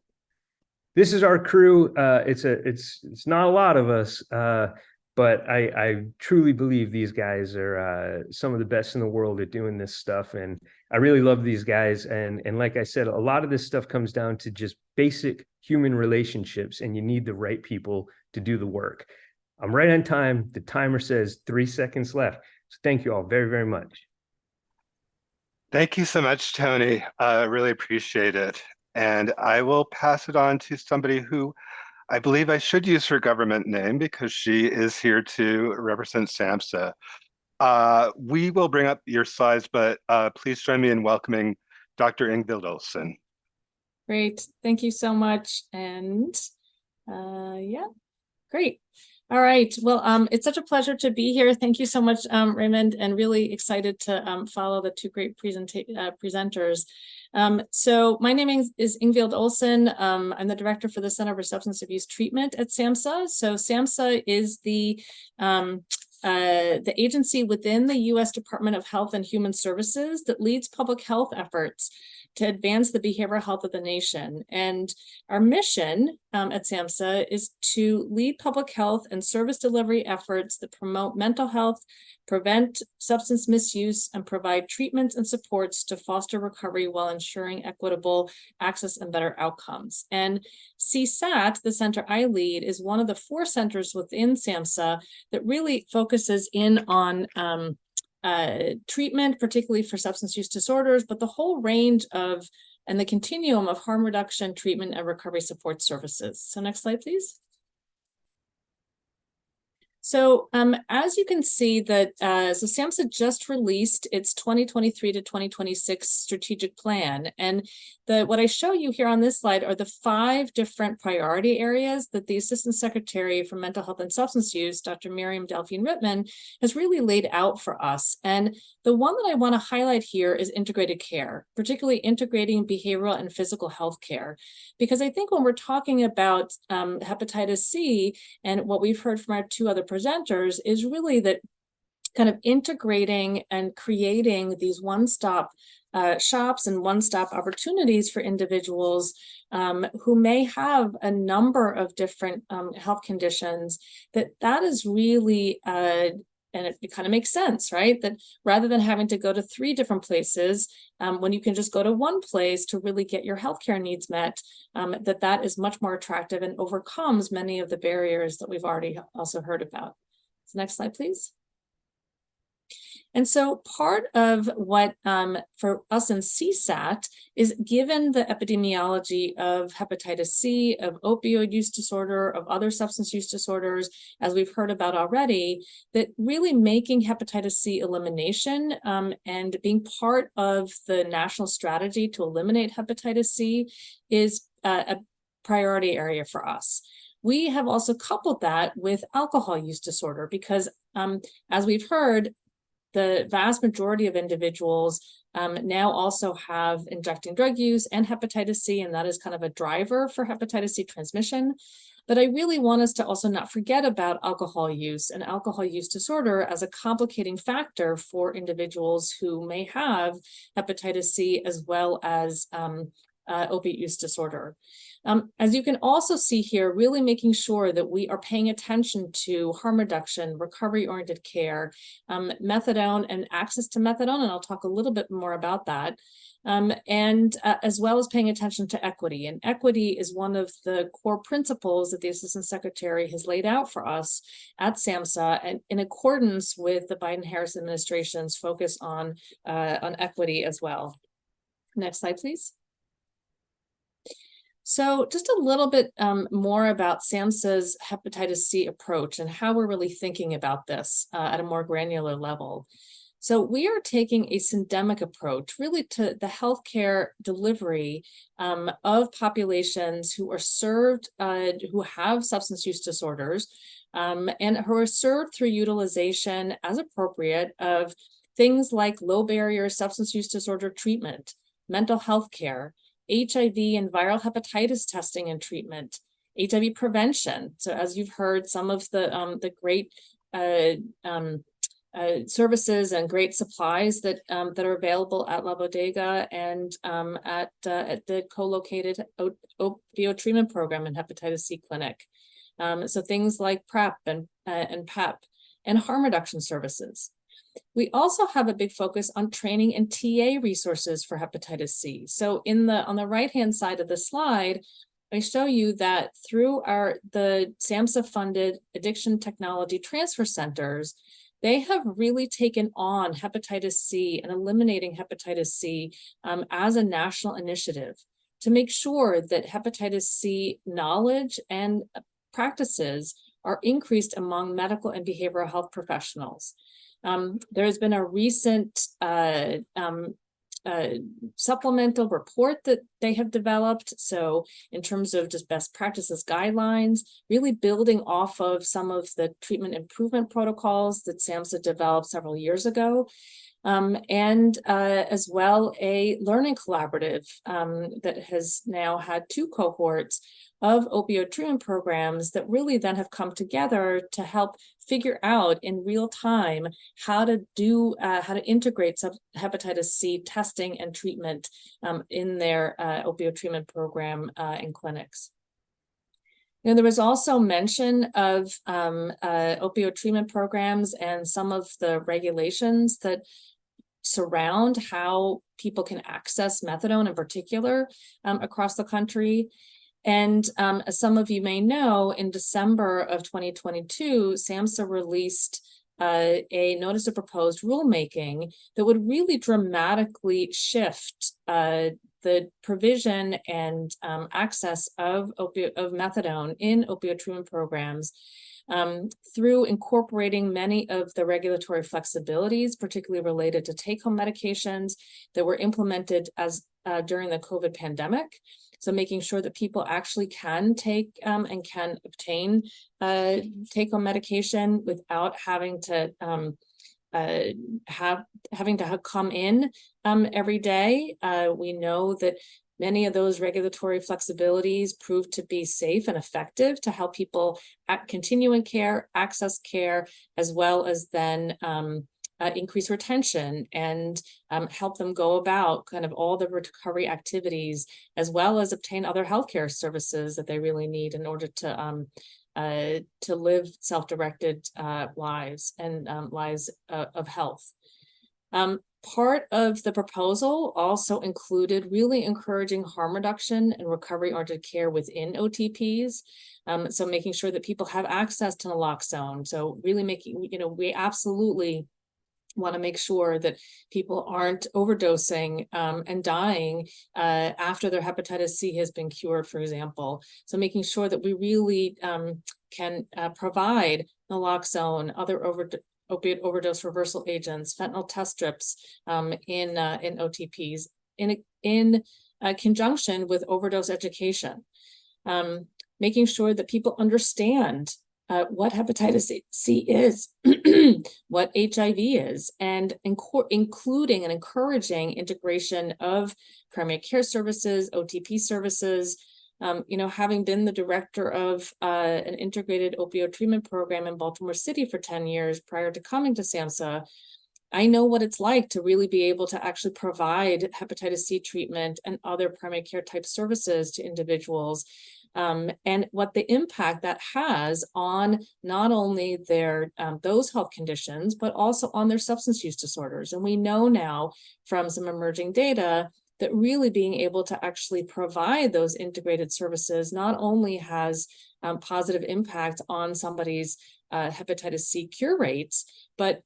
This is our crew. It's not a lot of us, but I truly believe these guys are some of the best in the world at doing this stuff. And I really love these guys. And like I said, a lot of this stuff comes down to just basic human relationships, and you need the right people to do the work. I'm right on time. The timer says 3 seconds left. So thank you all very, very much. Thank you so much, Tony. I really appreciate it. And I will pass it on to somebody who I believe I should use her government name because she is here to represent SAMHSA. We will bring up your slides, but please join me in welcoming Dr. Yngvild Olsen. Great. Thank you so much. And yeah, great. All right. Well, it's such a pleasure to be here. Thank you so much, Raymond, and really excited to follow the two great presenters. So my name is Yngvild Olsen. I'm the director for the Center for Substance Abuse Treatment at SAMHSA. So SAMHSA is the agency within the U.S. Department of Health and Human Services that leads public health efforts to advance the behavioral health of the nation. And our mission at SAMHSA is to lead public health and service delivery efforts that promote mental health, prevent substance misuse, and provide treatments and supports to foster recovery while ensuring equitable access and better outcomes. And CSAT, the center I lead, is one of the 4 centers within SAMHSA that really focuses in on treatment, particularly for substance use disorders, but the whole range of and the continuum of harm reduction, treatment, and recovery support services. So next slide, please. So as you can see that, so SAMHSA just released its 2023 to 2026 strategic plan. And what I show you here on this slide are the 5 different priority areas that the Assistant Secretary for Mental Health and Substance Use, Dr. Miriam Delphine-Rittman, has really laid out for us. And the one that I want to highlight here is integrated care, particularly integrating behavioral and physical health care. Because I think when we're talking about hepatitis C, and what we've heard from our 2 other presenters is really that kind of integrating and creating these one-stop shops and one-stop opportunities for individuals who may have a number of different health conditions, that is really, and it kind of makes sense, right? That rather than having to go to 3 different places, when you can just go to one place to really get your healthcare needs met, that is much more attractive and overcomes many of the barriers that we've already also heard about. So next slide, please. And so part of what for us in CSAT is, given the epidemiology of hepatitis C, of opioid use disorder, of other substance use disorders, as we've heard about already, that really making hepatitis C elimination and being part of the national strategy to eliminate hepatitis C is a priority area for us. We have also coupled that with alcohol use disorder because, as we've heard, the vast majority of individuals now also have injecting drug use and hepatitis C, and that is kind of a driver for hepatitis C transmission. But I really want us to also not forget about alcohol use and alcohol use disorder as a complicating factor for individuals who may have hepatitis C as well as opiate use disorder. As you can also see here, really making sure that we are paying attention to harm reduction, recovery-oriented care, methadone and access to methadone, and I'll talk a little bit more about that. As well as paying attention to equity. And equity is one of the core principles that the Assistant Secretary has laid out for us at SAMHSA, and in accordance with the Biden-Harris administration's focus on equity as well. Next slide, please. So just a little bit more about SAMHSA's hepatitis C approach and how we're really thinking about this at a more granular level. So we are taking a syndemic approach really to the healthcare delivery of populations who are served, who have substance use disorders, and who are served through utilization as appropriate of things like low barrier substance use disorder treatment, mental health care, HIV and viral hepatitis testing and treatment, HIV prevention. So as you've heard, some of the great services and great supplies that that are available at La Bodega and at the co-located opioid treatment program and hepatitis C clinic. So things like PrEP and PEP and harm reduction services. We also have a big focus on training and TA resources for hepatitis C. So on the right-hand side of the slide, I show you that through the SAMHSA funded addiction technology transfer centers, they have really taken on hepatitis C and eliminating hepatitis C as a national initiative to make sure that hepatitis C knowledge and practices are increased among medical and behavioral health professionals. There has been a recent supplemental report that they have developed. So in terms of just best practices guidelines, really building off of some of the treatment improvement protocols that SAMHSA developed several years ago. And as well a learning collaborative that has now had 2 cohorts of opioid treatment programs that really then have come together to help figure out in real time how to integrate hepatitis C testing and treatment in their opioid treatment program in clinics. There was also mention of opioid treatment programs and some of the regulations that surround how people can access methadone in particular across the country. And as some of you may know, in December of 2022, SAMHSA released a notice of proposed rulemaking that would really dramatically shift the provision and access of methadone in opioid treatment programs through incorporating many of the regulatory flexibilities, particularly related to take-home medications that were implemented during the COVID pandemic. So making sure that people actually can take and can obtain take-home medication without having to come in every day. We know that many of those regulatory flexibilities proved to be safe and effective to help people continue in care, access care, as well as then increase retention and help them go about kind of all the recovery activities, as well as obtain other healthcare services that they really need in order to live self-directed lives and lives of health. Part of the proposal also included really encouraging harm reduction and recovery-oriented care within OTPs. So making sure that people have access to naloxone. So really making, we absolutely want to make sure that people aren't overdosing and dying after their hepatitis C has been cured, for example. So making sure that we really can provide naloxone, other opiate overdose reversal agents, fentanyl test strips in OTPs in conjunction with overdose education. Making sure that people understand what hepatitis C is, what HIV is, and including and encouraging integration of primary care services, OTP services. Having been the director of an integrated opioid treatment program in Baltimore City for 10 years prior to coming to SAMHSA, I know what it's like to really be able to actually provide hepatitis C treatment and other primary care type services to individuals, and what the impact that has on not only their those health conditions, but also on their substance use disorders. And we know now from some emerging data that really being able to actually provide those integrated services not only has positive impact on somebody's hepatitis C cure rates, but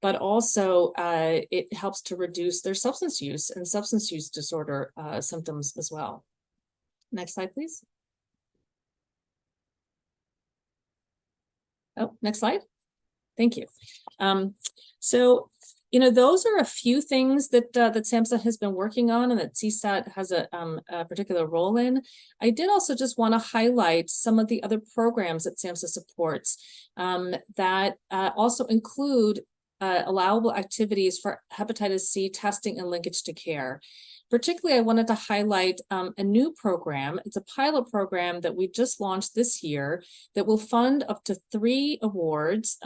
also it helps to reduce their substance use and substance use disorder symptoms as well. Next slide, please. Oh, next slide. Thank you. So, those are a few things that that SAMHSA has been working on and that CSAT has a particular role in. I did also just want to highlight some of the other programs that SAMHSA supports that also include allowable activities for hepatitis C testing and linkage to care. Particularly, I wanted to highlight a new program. It's a pilot program that we just launched this year that will fund up to 3 awards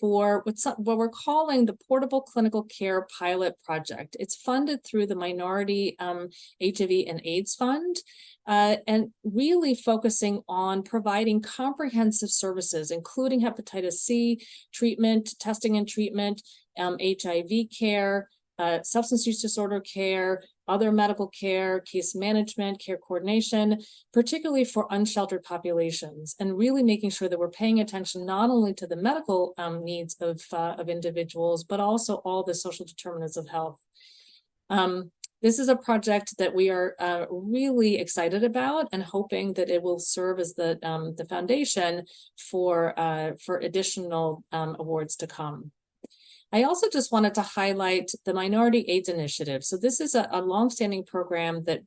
for what we're calling the Portable Clinical Care Pilot Project. It's funded through the Minority HIV and AIDS Fund, and really focusing on providing comprehensive services, including hepatitis C treatment, testing and treatment, HIV care, substance use disorder care, other medical care, case management, care coordination, particularly for unsheltered populations, and really making sure that we're paying attention not only to the medical needs of individuals, but also all the social determinants of health. This is a project that we are really excited about and hoping that it will serve as the foundation for additional awards to come. I also just wanted to highlight the Minority AIDS Initiative. So this is a longstanding program that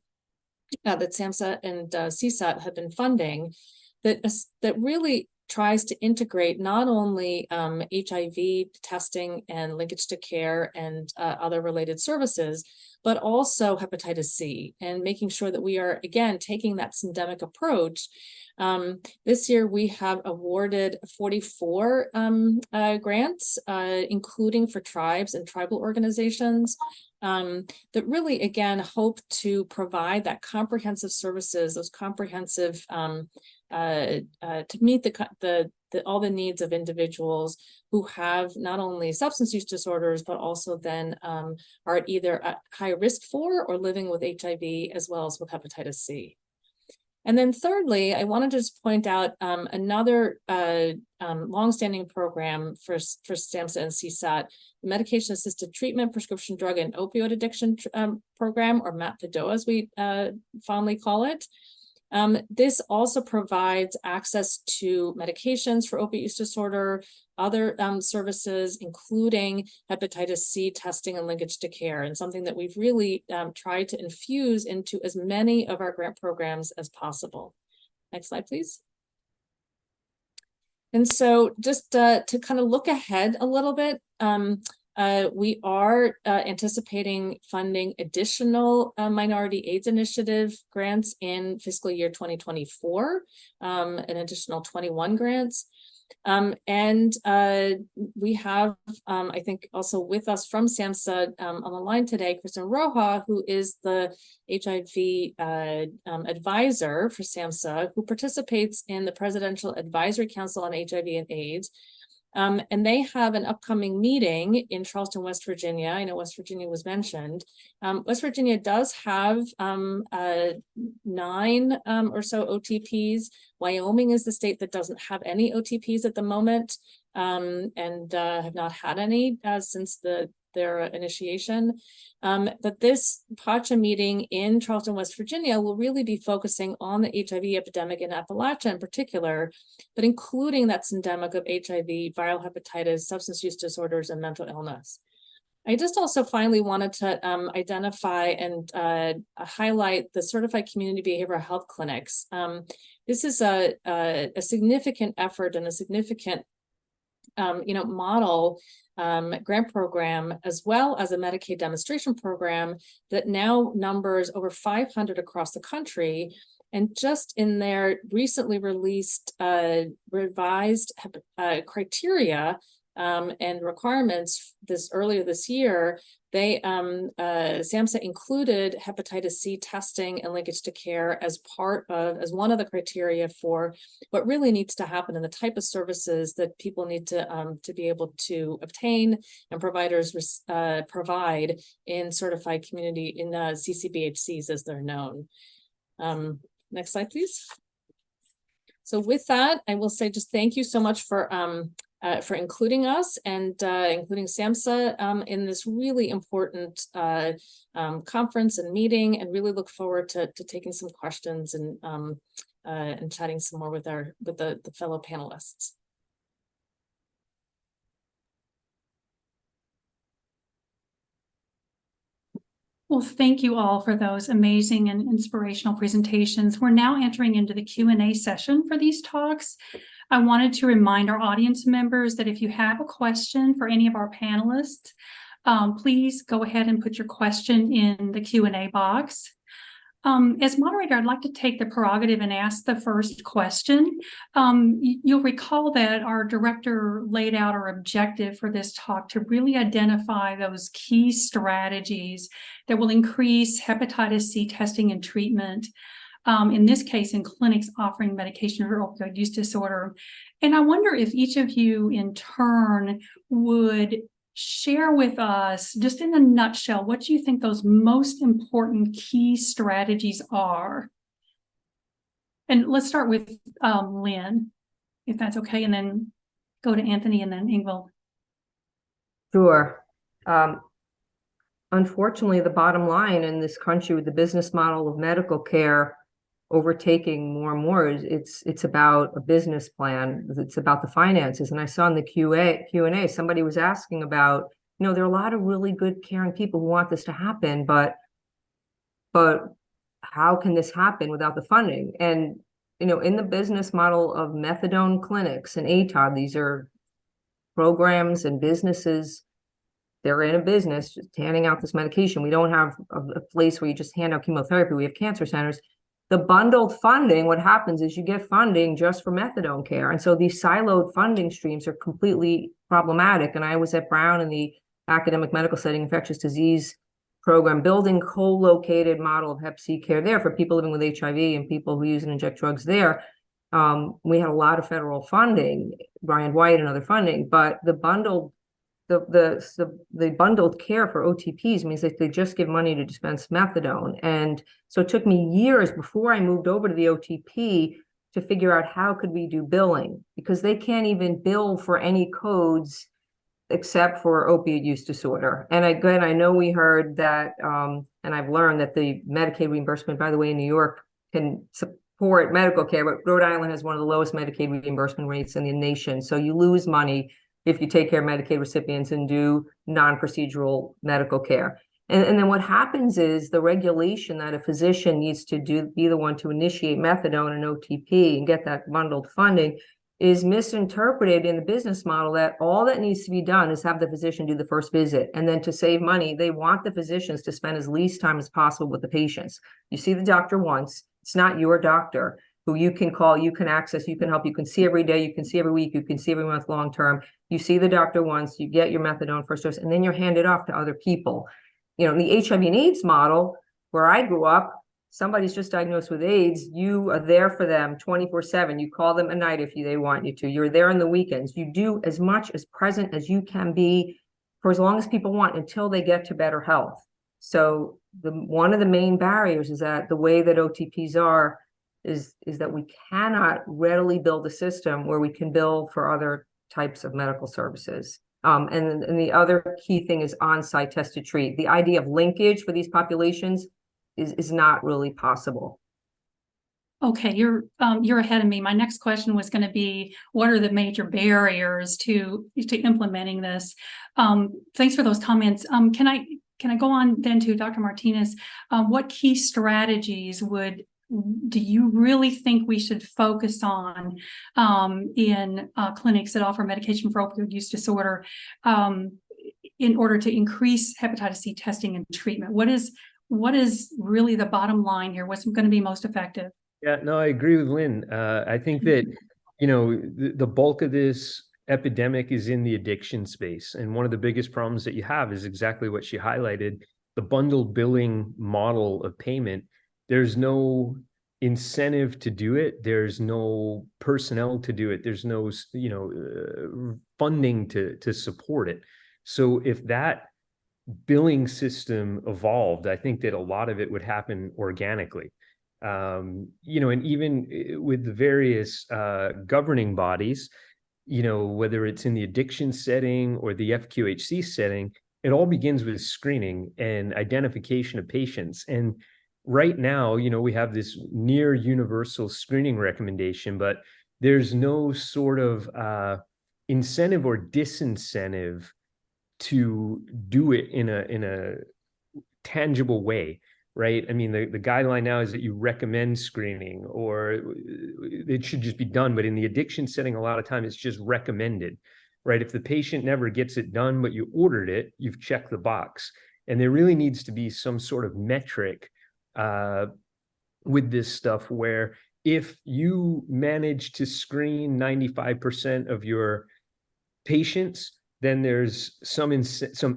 SAMHSA and CSAT have been funding that really tries to integrate not only HIV testing and linkage to care and other related services, but also hepatitis C, and making sure that we are, again, taking that syndemic approach. This year, we have awarded 44 grants, including for tribes and tribal organizations, that really, again, hope to provide that comprehensive services, those comprehensive to meet all the needs of individuals who have not only substance use disorders, but also then are either at high risk for or living with HIV, as well as with hepatitis C. And then thirdly, I want to just point out another longstanding program for SAMHSA and CSAT, the Medication Assisted Treatment, Prescription Drug and Opioid Addiction Program, or MAPPDO as we fondly call it. This also provides access to medications for opioid use disorder, other services, including hepatitis C testing and linkage to care, and something that we've really tried to infuse into as many of our grant programs as possible. Next slide, please. And so just to kind of look ahead a little bit, we are anticipating funding additional Minority AIDS Initiative grants in fiscal year 2024, an additional 21 grants. And we have, I think, also with us from SAMHSA on the line today, Kristen Roja, who is the HIV advisor for SAMHSA, who participates in the Presidential Advisory Council on HIV and AIDS. And they have an upcoming meeting in Charleston, West Virginia. I know West Virginia was mentioned. West Virginia does have 9 or so OTPs. Wyoming is the state that doesn't have any OTPs at the moment, and have not had any since their initiation. But this PACHA meeting in Charleston, West Virginia will really be focusing on the HIV epidemic in Appalachia in particular, but including that syndemic of HIV, viral hepatitis, substance use disorders, and mental illness. I just also finally wanted to identify and highlight the Certified Community Behavioral Health Clinics. This is a significant effort and a significant model grant program, as well as a Medicaid demonstration program that now numbers over 500 across the country. And just in their recently released revised criteria and requirements earlier this year, SAMHSA included hepatitis C testing and linkage to care as one of the criteria for what really needs to happen and the type of services that people need to be able to obtain and providers provide in certified community in CCBHCs as they're known. Next slide, please. So with that, I will say just thank you so much for including us and including SAMHSA in this really important conference and meeting, and really look forward to taking some questions and chatting some more with the fellow panelists. Well, thank you all for those amazing and inspirational presentations. We're now entering into the Q&A session for these talks. I wanted to remind our audience members that if you have a question for any of our panelists, please go ahead and put your question in the Q&A box. As moderator, I'd like to take the prerogative and ask the first question. You'll recall that our director laid out our objective for this talk to really identify those key strategies that will increase hepatitis C testing and treatment, in this case, in clinics offering medication for opioid use disorder. And I wonder if each of you in turn would share with us, just in a nutshell, what you think those most important key strategies are. And let's start with Lynn, if that's okay, and then go to Anthony and then Yngvild. Sure. Unfortunately, the bottom line in this country with the business model of medical care overtaking more and more, it's about a business plan. It's about the finances. And I saw in the Q&A, somebody was asking about, there are a lot of really good caring people who want this to happen, but how can this happen without the funding? And, in the business model of methadone clinics and ATOD, these are programs and businesses. They're in a business just handing out this medication. We don't have a place where you just hand out chemotherapy. We have cancer centers. The bundled funding, what happens is you get funding just for methadone care. And so these siloed funding streams are completely problematic. And I was at Brown in the academic medical setting infectious disease program, building co-located model of Hep C care there for people living with HIV and people who use and inject drugs there. We had a lot of federal funding, Brian White and other funding, but the bundled care for OTPs means that they just give money to dispense methadone. And so it took me years before I moved over to the OTP to figure out how could we do billing, because they can't even bill for any codes except for opioid use disorder. And again, I know we heard that, and I've learned that the Medicaid reimbursement, by the way, in New York can support medical care, but Rhode Island has one of the lowest Medicaid reimbursement rates in the nation. So you lose money if you take care of Medicaid recipients and do non-procedural medical care. And then what happens is the regulation that a physician needs to be the one to initiate methadone and OTP and get that bundled funding is misinterpreted in the business model that all that needs to be done is have the physician do the first visit. And then to save money, they want the physicians to spend as least time as possible with the patients. You see the doctor once, it's not your doctor who you can call, you can access, you can help, you can see every day, you can see every week, you can see every month long-term. You see the doctor once, you get your methadone first dose, and then you're handed off to other people. In the HIV and AIDS model, where I grew up, somebody's just diagnosed with AIDS, you are there for them 24/7. You call them at night if they want you to. You're there on the weekends. You do as much as present as you can be for as long as people want until they get to better health. So one of the main barriers is that the way that OTPs are is that we cannot readily build a system where we can bill for other types of medical services. And the other key thing is on-site test to treat. The idea of linkage for these populations is not really possible. Okay, you're ahead of me. My next question was going to be, what are the major barriers to implementing this? Thanks for those comments. Can I go on then to Dr. Martinez? What key strategies do you really think we should focus on in clinics that offer medication for opioid use disorder in order to increase hepatitis C testing and treatment? What is really the bottom line here? What's going to be most effective? Yeah, no, I agree with Lynn. I think that, the bulk of this epidemic is in the addiction space. And one of the biggest problems that you have is exactly what she highlighted, the bundled billing model of payment. There's no incentive to do it. There's no personnel to do it. There's no, funding to support it. So if that billing system evolved, I think that a lot of it would happen organically. And even with the various governing bodies, whether it's in the addiction setting or the FQHC setting, it all begins with screening and identification of patients. And right now, we have this near universal screening recommendation, but there's no sort of incentive or disincentive to do it in a tangible way, right? I mean, the guideline now is that you recommend screening, or it should just be done. But in the addiction setting, a lot of time it's just recommended, right? If the patient never gets it done, but you ordered it, you've checked the box. And there really needs to be some sort of metric with this stuff where if you manage to screen 95% of your patients, then there's some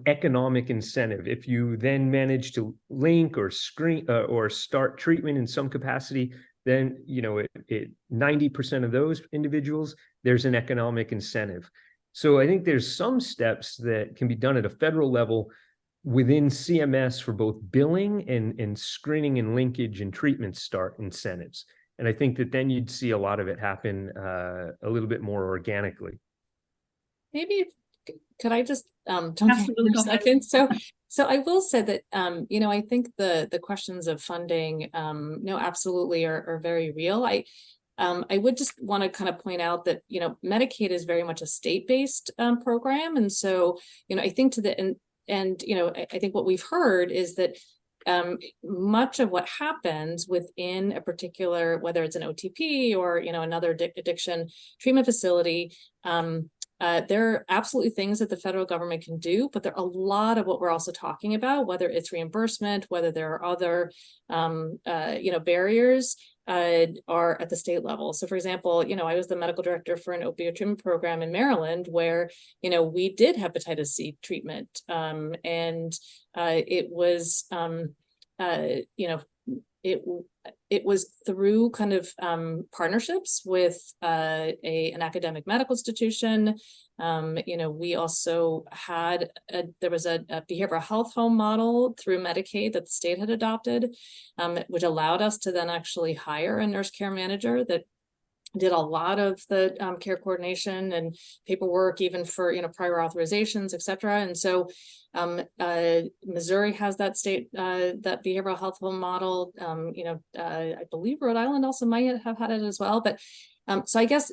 economic incentive. If you then manage to link or screen or start treatment in some capacity, then 90% of those individuals, there's an economic incentive. So I think there's some steps that can be done at a federal level within CMS for both billing and screening and linkage and treatment start incentives. And I think that then you'd see a lot of it happen a little bit more organically. Maybe could I just jump in for a second? So I will say that I think the questions of funding absolutely are very real. I would just want to kind of point out that Medicaid is very much a state-based program, and so I think I think what we've heard is that much of what happens within a particular, whether it's an OTP or another addiction treatment facility, there are absolutely things that the federal government can do, but there are a lot of what we're also talking about, whether it's reimbursement, whether there are other barriers are at the state level. So for example, I was the medical director for an opioid treatment program in Maryland where, we did hepatitis C treatment. And it was, it was through kind of partnerships with an academic medical institution. We also had there was a behavioral health home model through Medicaid that the state had adopted, which allowed us to then actually hire a nurse care manager that did a lot of the care coordination and paperwork, even for prior authorizations, et cetera. And so Missouri has that state that behavioral health home model. I believe Rhode Island also might have had it as well. But so I guess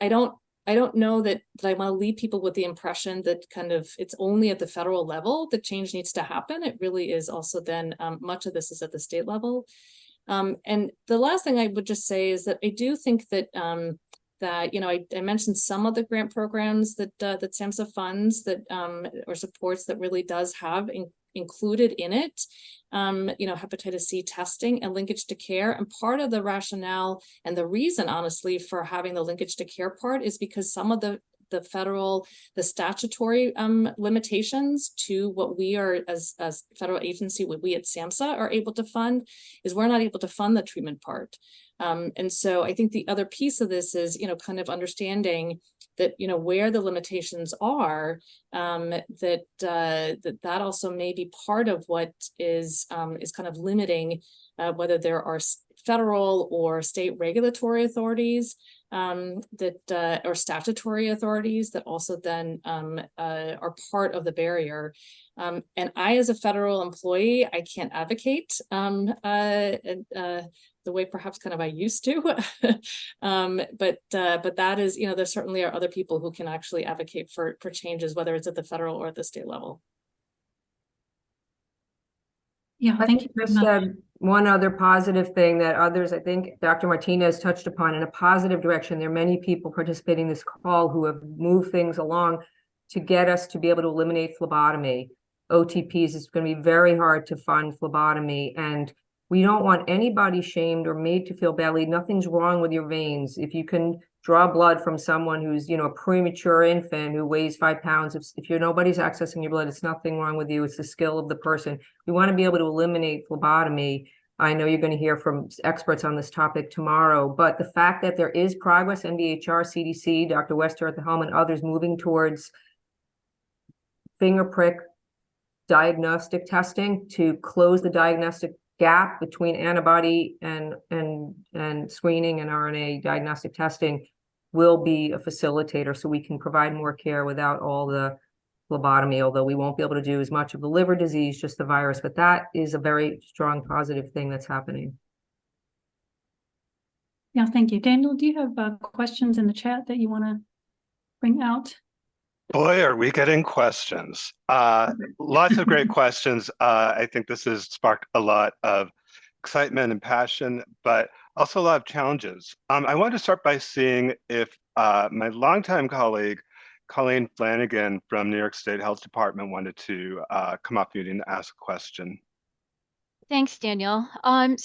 I don't know that I want to leave people with the impression that kind of it's only at the federal level that change needs to happen. It really is also then much of this is at the state level. And the last thing I would just say is that I do think that I mentioned some of the grant programs that SAMHSA funds that or supports that really does have included in it, hepatitis C testing and linkage to care. And part of the rationale and the reason, honestly, for having the linkage to care part is because some of the statutory limitations to what we are as federal agency, what we at SAMHSA are able to fund is we're not able to fund the treatment part. And so I think the other piece of this is, kind of understanding that, where the limitations are, that also may be part of what is kind of limiting whether there are federal or state regulatory authorities that or statutory authorities that also then are part of the barrier. And I, as a federal employee, I can't advocate the way perhaps kind of I used to, but that is, there certainly are other people who can actually advocate for changes, whether it's at the federal or at the state level. Yeah, thank you. Just one other positive thing that others, I think Dr. Martinez touched upon in a positive direction. There are many people participating in this call who have moved things along to get us to be able to eliminate phlebotomy. OTPs, it's going to be very hard to fund phlebotomy, and we don't want anybody shamed or made to feel badly. Nothing's wrong with your veins. If you can draw blood from someone who's, you know, a premature infant who weighs 5 pounds. If nobody's accessing your blood, it's nothing wrong with you. It's the skill of the person. We want to be able to eliminate phlebotomy. I know you're going to hear from experts on this topic tomorrow, but the fact that there is progress, NVHR, CDC, Dr. Wester at the helm, and others moving towards finger prick diagnostic testing to close the diagnostic gap between antibody and screening and RNA diagnostic testing will be a facilitator, so we can provide more care without all the phlebotomy, although we won't be able to do as much of the liver disease, just the virus. But that is a very strong positive thing that's happening. Yeah, thank you. Daniel, do you have questions in the chat that you want to bring out? Boy, are we getting questions. Lots of great questions. I think this has sparked a lot of excitement and passion, but also a lot of challenges. I want to start by seeing if my longtime colleague, Colleen Flanagan from New York State Health Department, wanted to come off mute and ask a question. Thanks, Daniel. And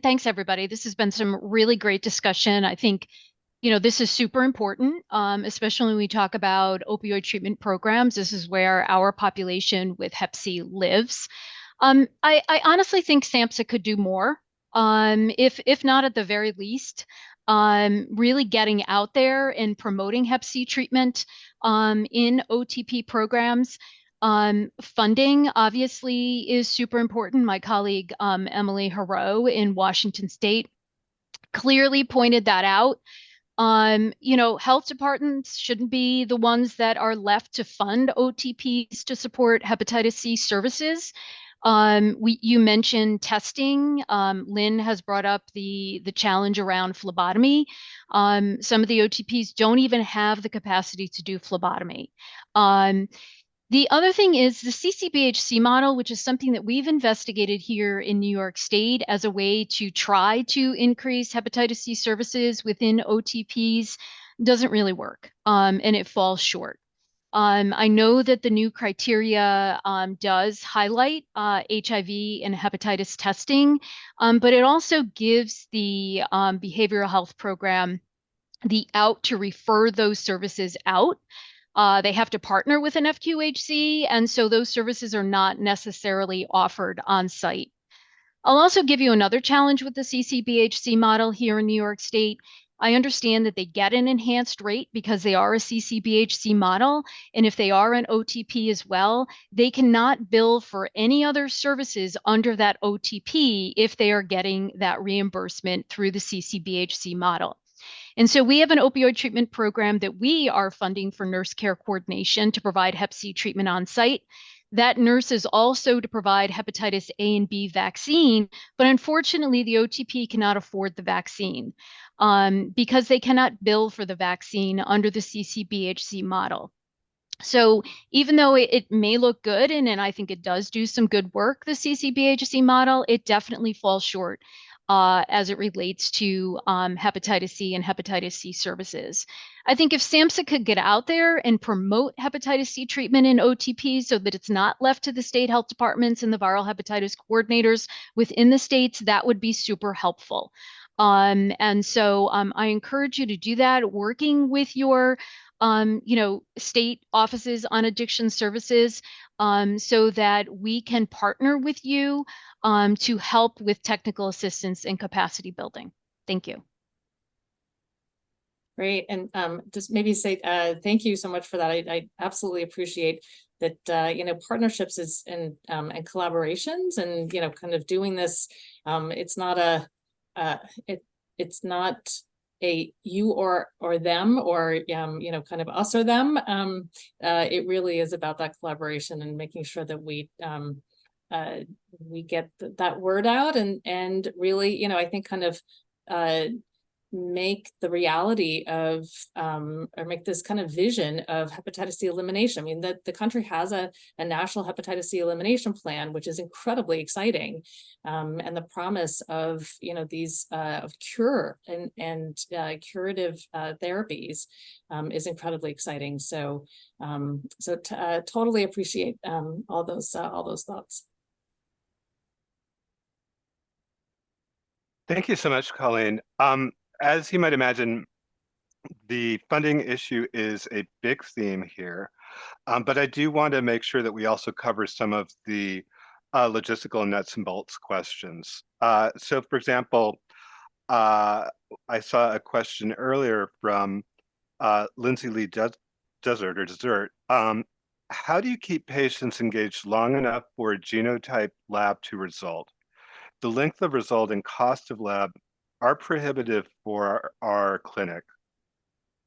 thanks everybody. This has been some really great discussion. I think, you know, this is super important, especially when we talk about opioid treatment programs. This is where our population with Hep C lives. I honestly think SAMHSA could do more, if not at the very least, really getting out there and promoting Hep C treatment in OTP programs. Funding obviously is super important. My colleague Emily Hero in Washington State clearly pointed that out. You know, health departments shouldn't be the ones that are left to fund OTPs to support hepatitis C services. You mentioned testing. Lynn has brought up the challenge around phlebotomy. Some of the OTPs don't even have the capacity to do phlebotomy. The other thing is the CCBHC model, which is something that we've investigated here in New York State as a way to try to increase hepatitis C services within OTPs, doesn't really work, and it falls short. I know that the new criteria does highlight HIV and hepatitis testing, but it also gives the behavioral health program the out to refer those services out. They have to partner with an FQHC, and so those services are not necessarily offered on site. I'll also give you another challenge with the CCBHC model here in New York State. I understand that they get an enhanced rate because they are a CCBHC model, and if they are an OTP as well, they cannot bill for any other services under that OTP if they are getting that reimbursement through the CCBHC model. And so we have an opioid treatment program that we are funding for nurse care coordination to provide Hep C treatment on site. That nurse is also to provide hepatitis A and B vaccine, but unfortunately the OTP cannot afford the vaccine because they cannot bill for the vaccine under the CCBHC model. So even though it may look good, and I think it does do some good work, the CCBHC model, it definitely falls short as it relates to hepatitis C and hepatitis C services. I think if SAMHSA could get out there and promote hepatitis C treatment in OTP so that it's not left to the state health departments and the viral hepatitis coordinators within the states, that would be super helpful. And so I encourage you to do that, working with your state offices on addiction services so that we can partner with you to help with technical assistance and capacity building. Thank you. Great. And just maybe say thank you so much for that. I absolutely appreciate that, partnerships and collaborations and, kind of doing this. It's not it's not a you or them or, kind of us or them. It really is about that collaboration and making sure that we get that word out and really, I think kind of make the reality of or make this kind of vision of hepatitis C elimination. I mean, the country has a national hepatitis C elimination plan, which is incredibly exciting. And the promise of, these of cure and curative therapies is incredibly exciting. So totally appreciate all those thoughts. Thank you so much, Colleen. As you might imagine, the funding issue is a big theme here, but I do want to make sure that we also cover some of the logistical nuts and bolts questions. So for example, I saw a question earlier from Lindsay Lee Desert. How do you keep patients engaged long enough for a genotype lab to result? The length of result and cost of lab are prohibitive for our clinic.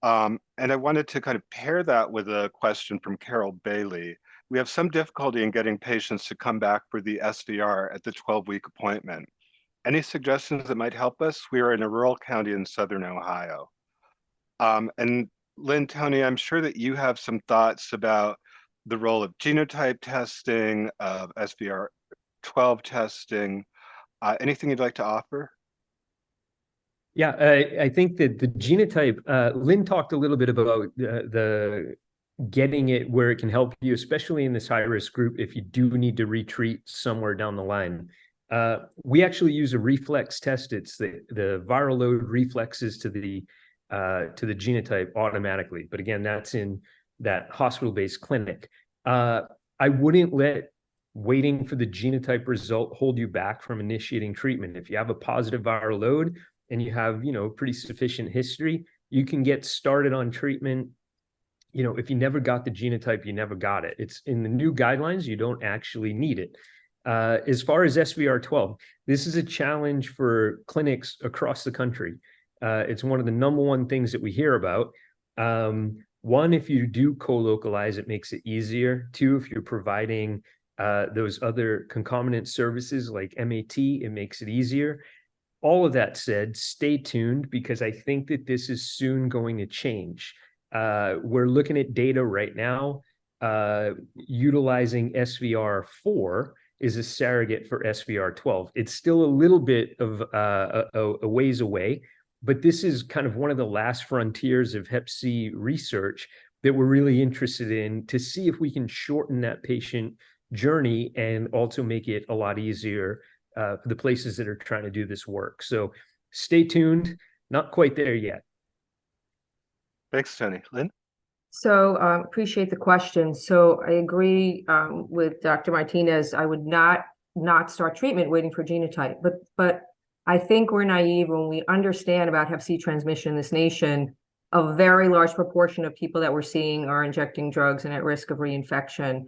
And I wanted to kind of pair that with a question from Carol Bailey. We have some difficulty in getting patients to come back for the SVR at the 12-week appointment. Any suggestions that might help us? We are in a rural county in Southern Ohio. And Lynn, Tony, I'm sure that you have some thoughts about the role of genotype testing, of SVR12 testing. Anything you'd like to offer? Yeah, I think that the genotype, Lynn talked a little bit about the getting it where it can help you, especially in this high-risk group, if you do need to retreat somewhere down the line. We actually use a reflex test. It's the viral load reflexes to the genotype automatically. But again, that's in that hospital-based clinic. I wouldn't let waiting for the genotype result hold you back from initiating treatment. If you have a positive viral load and you have, pretty sufficient history, you can get started on treatment. If you never got the genotype, you never got it. It's in the new guidelines, you don't actually need it. As far as SVR12, this is a challenge for clinics across the country. It's one of the number one things that we hear about. One, if you do co-localize, it makes it easier. Two, if you're providing those other concomitant services like MAT, it makes it easier. All of that said, stay tuned, because I think that this is soon going to change. We're looking at data right now, utilizing SVR4 is a surrogate for SVR12. It's still a little bit of a ways away, but this is kind of one of the last frontiers of Hep C research that we're really interested in, to see if we can shorten that patient journey and also make it a lot easier for the places that are trying to do this work. So stay tuned, not quite there yet. Thanks, Tony. Lynn? So appreciate the question. So I agree with Dr. Martinez. I would not start treatment waiting for genotype, but I think we're naive when we understand about Hep C transmission in this nation. A very large proportion of people that we're seeing are injecting drugs and at risk of reinfection.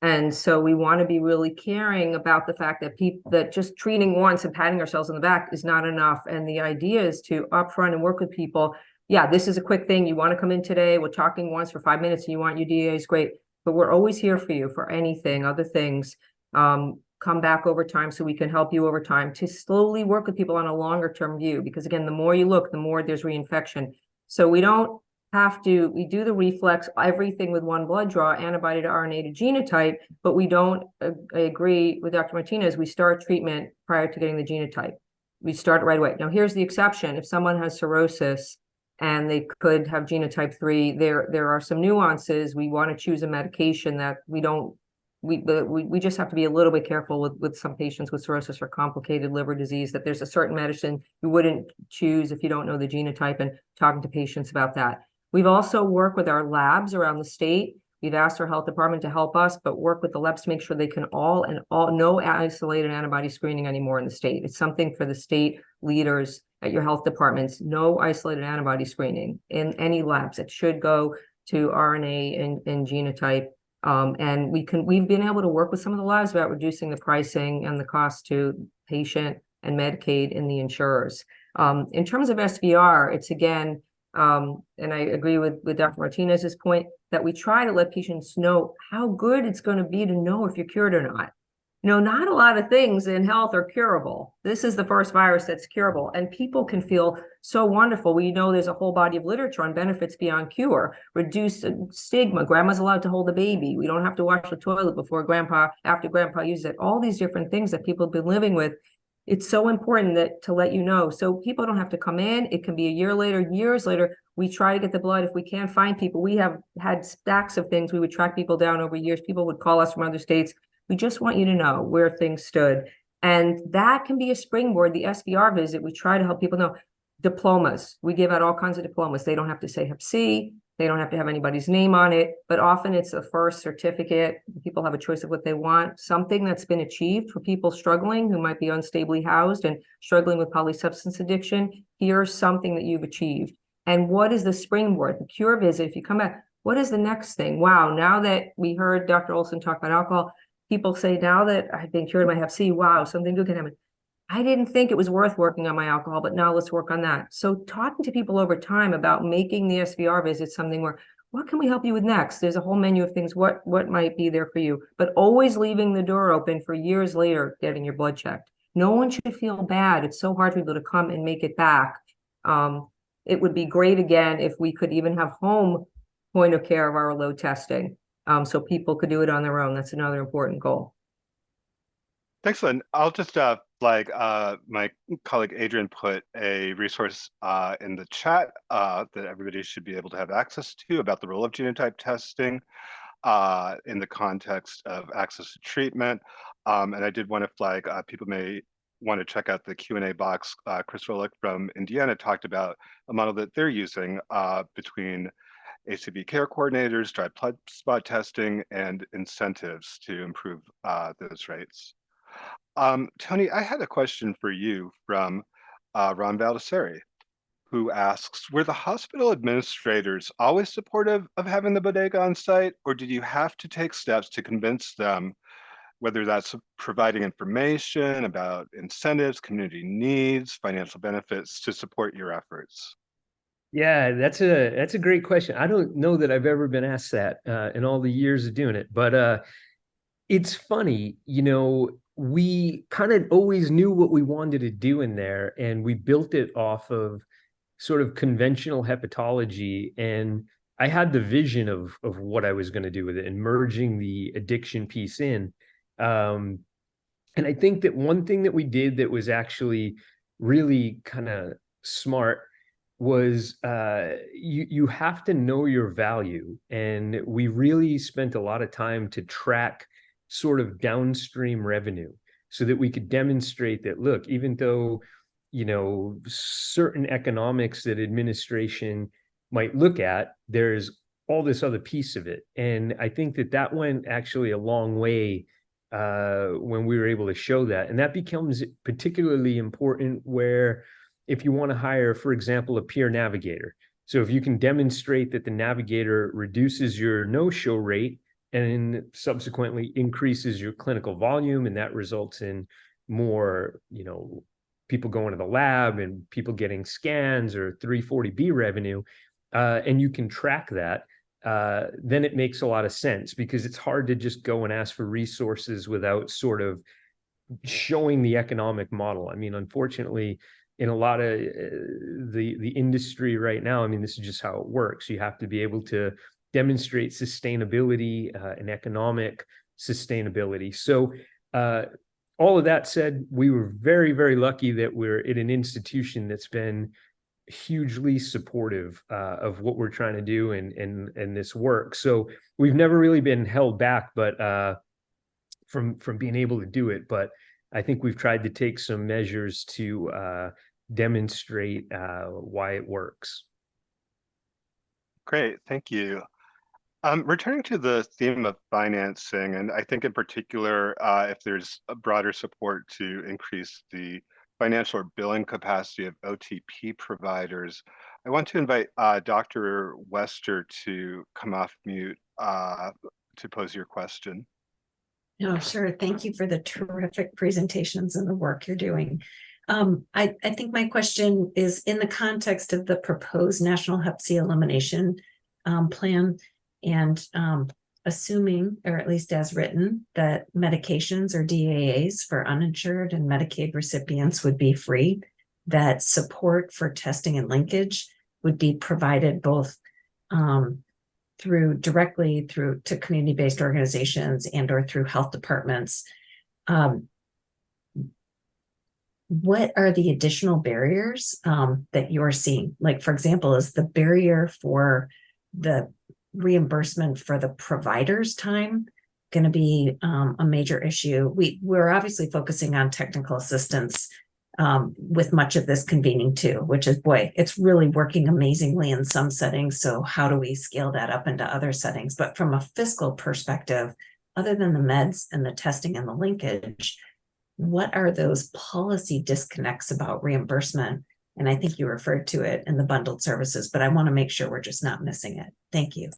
And so we want to be really caring about the fact that that just treating once and patting ourselves on the back is not enough. And the idea is to upfront and work with people. Yeah, this is a quick thing. You want to come in today, we're talking once for 5 minutes and you want your DAs, great. But we're always here for you for anything, other things. Come back over time so we can help you over time to slowly work with people on a longer term view. Because again, the more you look, the more there's reinfection. So we don't have to, we do the reflex, everything with one blood draw, antibody to RNA to genotype, but we don't, I agree with Dr. Martinez, we start treatment prior to getting the genotype. We start right away. Now here's the exception. If someone has cirrhosis and they could have genotype 3, there are some nuances. We want to choose a medication that we just have to be a little bit careful with some patients with cirrhosis or complicated liver disease, that there's a certain medicine you wouldn't choose if you don't know the genotype, and talking to patients about that. We've also worked with our labs around the state. We've asked our health department to help us, but work with the labs to make sure they can no isolated antibody screening anymore in the state. It's something for the state leaders at your health departments, no isolated antibody screening in any labs. It should go to RNA and genotype. And we've been able to work with some of the labs about reducing the pricing and the cost to patient and Medicaid and the insurers. In terms of SVR, it's again, and I agree with Dr. Martinez's point, that we try to let patients know how good it's going to be to know if you're cured or not. Not a lot of things in health are curable. This is the first virus that's curable, and people can feel so wonderful. We know there's a whole body of literature on benefits beyond cure, reduce stigma. Grandma's allowed to hold a baby. We don't have to wash the toilet after grandpa uses it. All these different things that people have been living with. It's so important to let you know. So people don't have to come in. It can be a year later, years later. We try to get the blood. If we can't find people, we have had stacks of things. We would track people down over years. People would call us from other states. We just want you to know where things stood. And that can be a springboard. The SVR visit, we try to help people know, Diplomas. We give out all kinds of diplomas. They don't have to say Hep C. They don't have to have anybody's name on it, but often it's a first certificate. People have a choice of what they want. Something that's been achieved for people struggling who might be unstably housed and struggling with polysubstance addiction. Here's something that you've achieved. And what is the springboard? The cure visit, if you come back, what is the next thing? Wow, now that we heard Dr. Olsen talk about alcohol, people say, now that I've been cured of my Hep C, wow, something good can happen. I didn't think it was worth working on my alcohol, but now let's work on that. So talking to people over time about making the SVR visit something where, what can we help you with next? There's a whole menu of things, what might be there for you, but always leaving the door open for years later, getting your blood checked. No one should feel bad. It's so hard for people to come and make it back. It would be great, again, if we could even have home point of care viral load testing, so people could do it on their own. That's another important goal. Thanks, Lynn. I'll just my colleague Adrian put a resource in the chat that everybody should be able to have access to about the role of genotype testing in the context of access to treatment. And I did want to flag people may want to check out the Q&A box. Chris Rolick from Indiana talked about a model that they're using between HCV Care coordinators, dry blood spot testing, and incentives to improve those rates. Tony, I had a question for you from Ron Baldessari, who asks, were the hospital administrators always supportive of having the bodega on site, or did you have to take steps to convince them, whether that's providing information about incentives, community needs, financial benefits to support your efforts? Yeah, that's a great question. I don't know that I've ever been asked that in all the years of doing it, but it's funny, you know, we kind of always knew what we wanted to do in there, and we built it off of sort of conventional hepatology. And I had the vision of what I was going to do with it and merging the addiction piece in. And I think that one thing that we did that was actually really kind of smart was you have to know your value. And we really spent a lot of time to track sort of downstream revenue so that we could demonstrate that, look, even though, you know, certain economics that administration might look at, there's all this other piece of it. And I think that that went actually a long way when we were able to show that. And that becomes particularly important where if you want to hire, for example, a peer navigator. So if you can demonstrate that the navigator reduces your no-show rate and subsequently increases your clinical volume, and that results in more, you know, people going to the lab and people getting scans or 340B revenue, and you can track that, then it makes a lot of sense, because it's hard to just go and ask for resources without sort of showing the economic model. I mean, unfortunately, in a lot of the industry right now, I mean, this is just how it works. You have to be able to demonstrate sustainability and economic sustainability. So all of that said, we were very, very lucky that we're in an institution that's been hugely supportive of what we're trying to do and this work. So we've never really been held back, but from being able to do it. But I think we've tried to take some measures to demonstrate why it works. Great, thank you. Returning to the theme of financing, and I think in particular, if there's a broader support to increase the financial or billing capacity of OTP providers, I want to invite Dr. Wester to come off mute to pose your question. Oh, sure. Thank you for the terrific presentations and the work you're doing. I think my question is in the context of the proposed National Hep C elimination plan, and assuming, or at least as written, that medications or DAAs for uninsured and Medicaid recipients would be free, that support for testing and linkage would be provided both directly through to community-based organizations and or through health departments. What are the additional barriers that you're seeing? Like, for example, is the barrier for the reimbursement for the provider's time going to be a major issue? We're obviously focusing on technical assistance with much of this convening too, which is, boy, it's really working amazingly in some settings. So how do we scale that up into other settings? But from a fiscal perspective, other than the meds and the testing and the linkage, what are those policy disconnects about reimbursement? And I think you referred to it in the bundled services, but I want to make sure we're just not missing it. Thank you.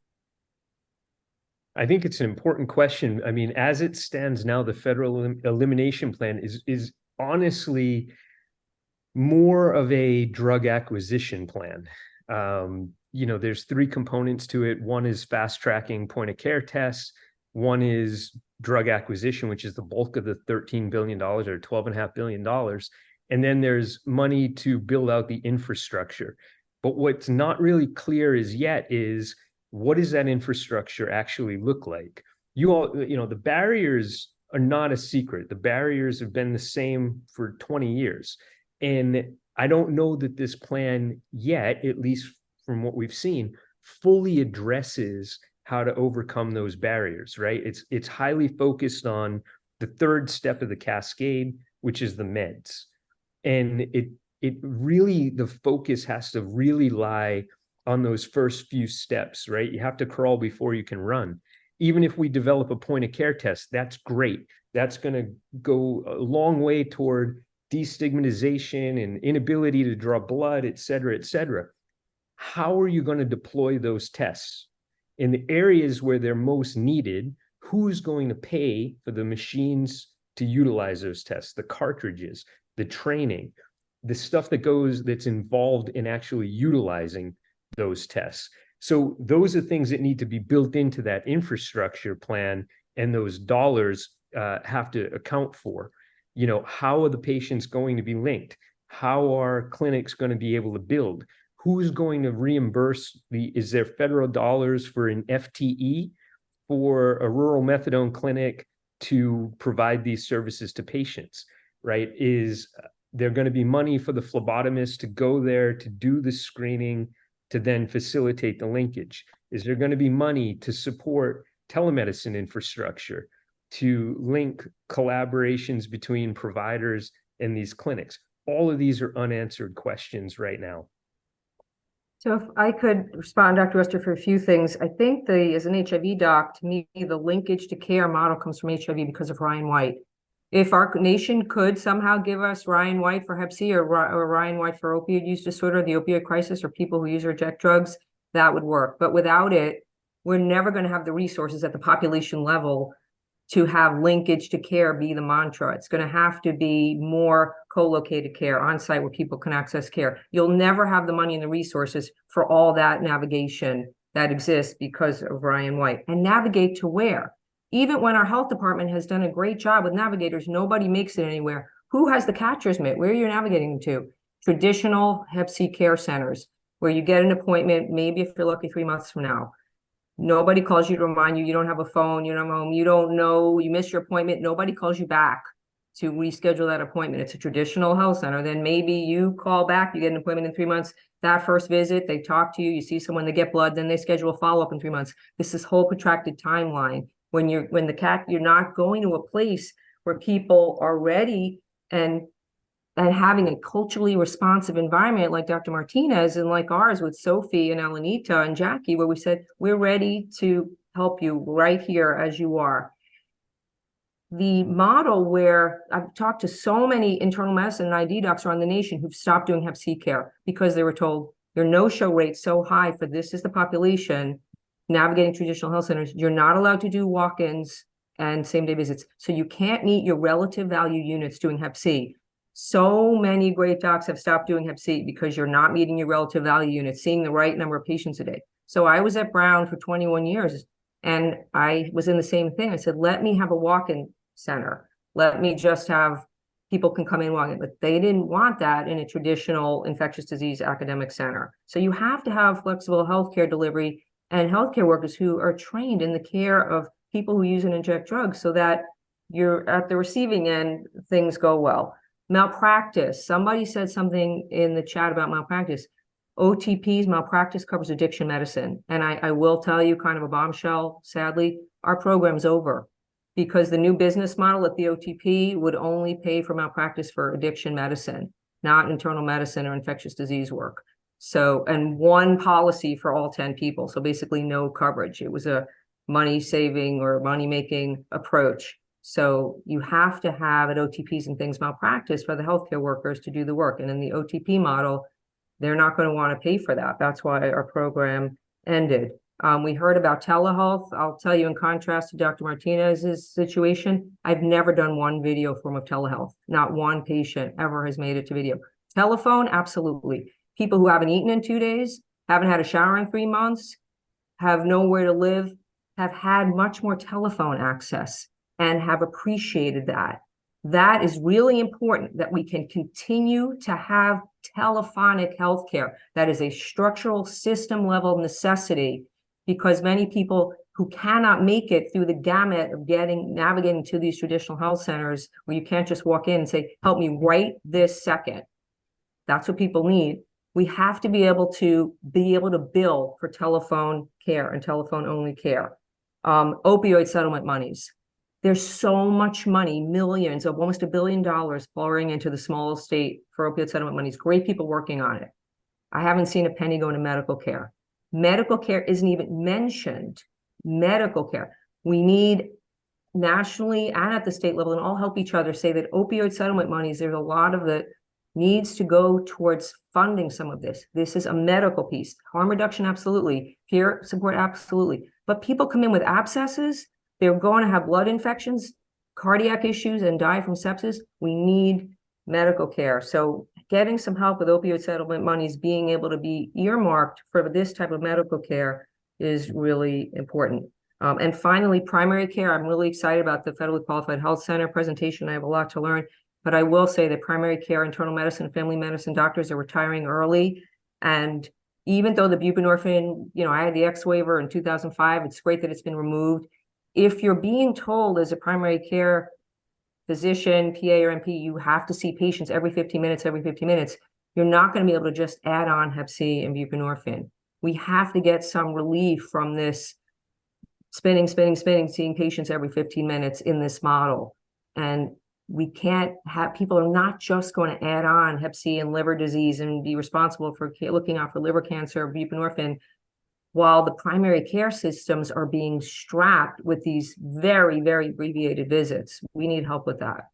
I think it's an important question. I mean, as it stands now, the federal elimination plan is honestly more of a drug acquisition plan. You know, there's three components to it. One is fast tracking point of care tests. One is drug acquisition, which is the bulk of the $13 billion or $12.5 billion. And then there's money to build out the infrastructure. But what's not really clear as yet is, what does that infrastructure actually look like? You all, you know, the barriers are not a secret. The barriers have been the same for 20 years. And I don't know that this plan yet, at least from what we've seen, fully addresses how to overcome those barriers, right? It's highly focused on the third step of the cascade, which is the meds. And it really, the focus has to really lie on those first few steps, right? You have to crawl before you can run. Even if we develop a point of care test, that's great. That's going to go a long way toward destigmatization and inability to draw blood, et cetera, et cetera. How are you going to deploy those tests? In the areas where they're most needed, who's going to pay for the machines to utilize those tests, the cartridges, the training, the stuff that's involved in actually utilizing those tests? So those are things that need to be built into that infrastructure plan, and those dollars have to account for. You know, how are the patients going to be linked? How are clinics going to be able to build? Who's going to reimburse is there federal dollars for an FTE for a rural methadone clinic to provide these services to patients, right? Is there going to be money for the phlebotomist to go there to do the screening, to then facilitate the linkage? Is there going to be money to support telemedicine infrastructure, to link collaborations between providers and these clinics? All of these are unanswered questions right now. So if I could respond, Dr. Wester, for a few things. I think as an HIV doc, to me, the linkage to care model comes from HIV because of Ryan White. If our nation could somehow give us Ryan White for Hep C or Ryan White for opioid use disorder, the opioid crisis, or people who use or reject drugs, that would work. But without it, we're never going to have the resources at the population level to have linkage to care be the mantra. It's going to have to be more co-located care on site where people can access care. You'll never have the money and the resources for all that navigation that exists because of Ryan White. And navigate to where? Even when our health department has done a great job with navigators, nobody makes it anywhere. Who has the catcher's mitt? Where are you navigating to? Traditional Hep C care centers, where you get an appointment, maybe if you're lucky 3 months from now. Nobody calls you to remind you, you don't have a phone, you're not home, you don't know, you missed your appointment. Nobody calls you back to reschedule that appointment. It's a traditional health center. Then maybe you call back, you get an appointment in 3 months. That first visit, they talk to you, you see someone, they get blood, then they schedule a follow-up in 3 months. This whole protracted timeline. When you're not going to a place where people are ready and having a culturally responsive environment like Dr. Martinez and like ours with Sophie and Alanita and Jackie, where we said, we're ready to help you right here as you are. The model where I've talked to so many internal medicine and ID docs around the nation who've stopped doing Hep C care because they were told your no-show rate's so high for this is the population navigating traditional health centers. You're not allowed to do walk-ins and same-day visits. So you can't meet your relative value units doing Hep C. So many great docs have stopped doing Hep C because you're not meeting your relative value units, seeing the right number of patients a day. So I was at Brown for 21 years and I was in the same thing. I said, let me have a walk-in center. Let me just have people can come in walk in, but they didn't want that in a traditional infectious disease academic center. So you have to have flexible healthcare delivery and healthcare workers who are trained in the care of people who use and inject drugs so that you're at the receiving end, things go well. Malpractice. Somebody said something in the chat about malpractice. OTPs, malpractice covers addiction medicine. And I will tell you kind of a bombshell, sadly, our program's over because the new business model at the OTP would only pay for malpractice for addiction medicine, not internal medicine or infectious disease work. So, and one policy for all 10 people. So basically no coverage. It was a money saving or money making approach. So you have to have at OTPs and things malpractice for the healthcare workers to do the work. And in the OTP model, they're not going to want to pay for that. That's why our program ended. We heard about telehealth. I'll tell you, in contrast to Dr. Martinez's situation, I've never done one video form of telehealth. Not one patient ever has made it to video. Telephone, absolutely. People who haven't eaten in 2 days, haven't had a shower in 3 months, have nowhere to live, have had much more telephone access and have appreciated that. That is really important, that we can continue to have telephonic healthcare. That is a structural system level necessity, because many people who cannot make it through the gamut of navigating to these traditional health centers, where you can't just walk in and say, help me right this second. That's what people need. We have to be able to bill for telephone care and telephone only care. Opioid settlement monies. There's so much money, millions of almost $1 billion pouring into the small state for opioid settlement monies. Great people working on it. I haven't seen a penny go into medical care. Medical care isn't even mentioned. Medical care. We need nationally and at the state level, and all help each other, say that opioid settlement monies, there's a lot of that needs to go towards funding some of this. This is a medical piece. Harm reduction, absolutely. Peer support, absolutely. But people come in with abscesses. They're going to have blood infections, cardiac issues, and die from sepsis. We need medical care. So getting some help with opioid settlement monies, being able to be earmarked for this type of medical care is really important. And finally, primary care. I'm really excited about the Federally Qualified Health Center presentation. I have a lot to learn, but I will say that primary care, internal medicine, family medicine doctors are retiring early. And even though the buprenorphine, I had the X waiver in 2005, it's great that it's been removed. If you're being told as a primary care physician, PA or MP, you have to see patients every 15 minutes, you're not going to be able to just add on Hep C and buprenorphine. We have to get some relief from this spinning, seeing patients every 15 minutes in this model. And we can't have, people are not just going to add on Hep C and liver disease and be responsible for looking out for liver cancer, buprenorphine, while the primary care systems are being strapped with these very, very abbreviated visits. We need help with that.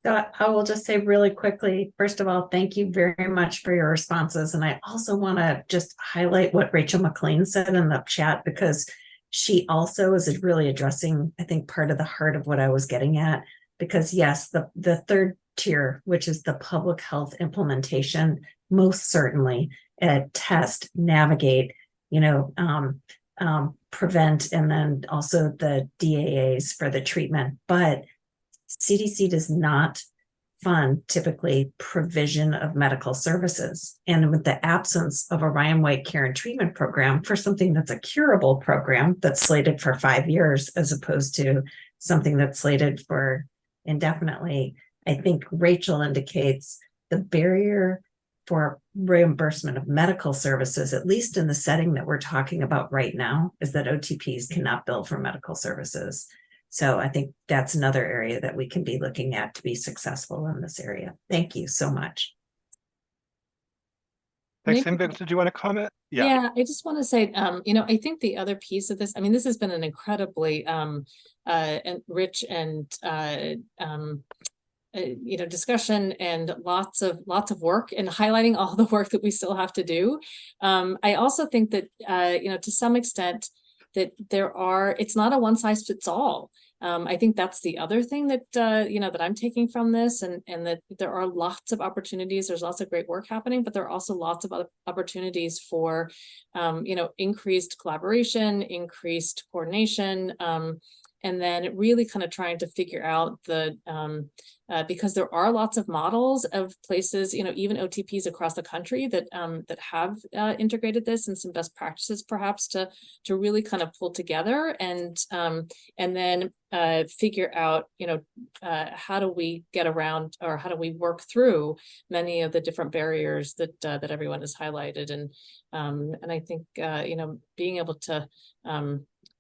So I will just say really quickly, first of all, thank you very much for your responses. And I also want to just highlight what Rachel McLean said in the chat, because she also is really addressing, I think, part of the heart of what I was getting at. Because yes, the third tier, which is the public health implementation, most certainly test, navigate, prevent, and then also the DAAs for the treatment. But CDC does not fund typically provision of medical services. And with the absence of a Ryan-White care and treatment program for something that's a curable program that's slated for 5 years, as opposed to something that's slated for indefinitely, I think Rachel indicates the barrier for reimbursement of medical services, at least in the setting that we're talking about right now, is that OTPs cannot bill for medical services. So I think that's another area that we can be looking at to be successful in this area. Thank you so much. Thanks, Yngvild. Did you want to comment? Yeah, I just want to say, I think the other piece of this, this has been an incredibly rich and discussion, and lots of work, and highlighting all the work that we still have to do. I also think that to some extent that it's not a one size fits all. I think that's the other thing that that I'm taking from this, and that there are lots of opportunities. There's lots of great work happening, but there are also lots of other opportunities for increased collaboration, increased coordination, and then really kind of trying to figure out because there are lots of models of places, even OTPs across the country that have integrated this, and some best practices perhaps to really kind of pull together and then figure out, how do we get around, or how do we work through many of the different barriers that everyone has highlighted, and I think being able to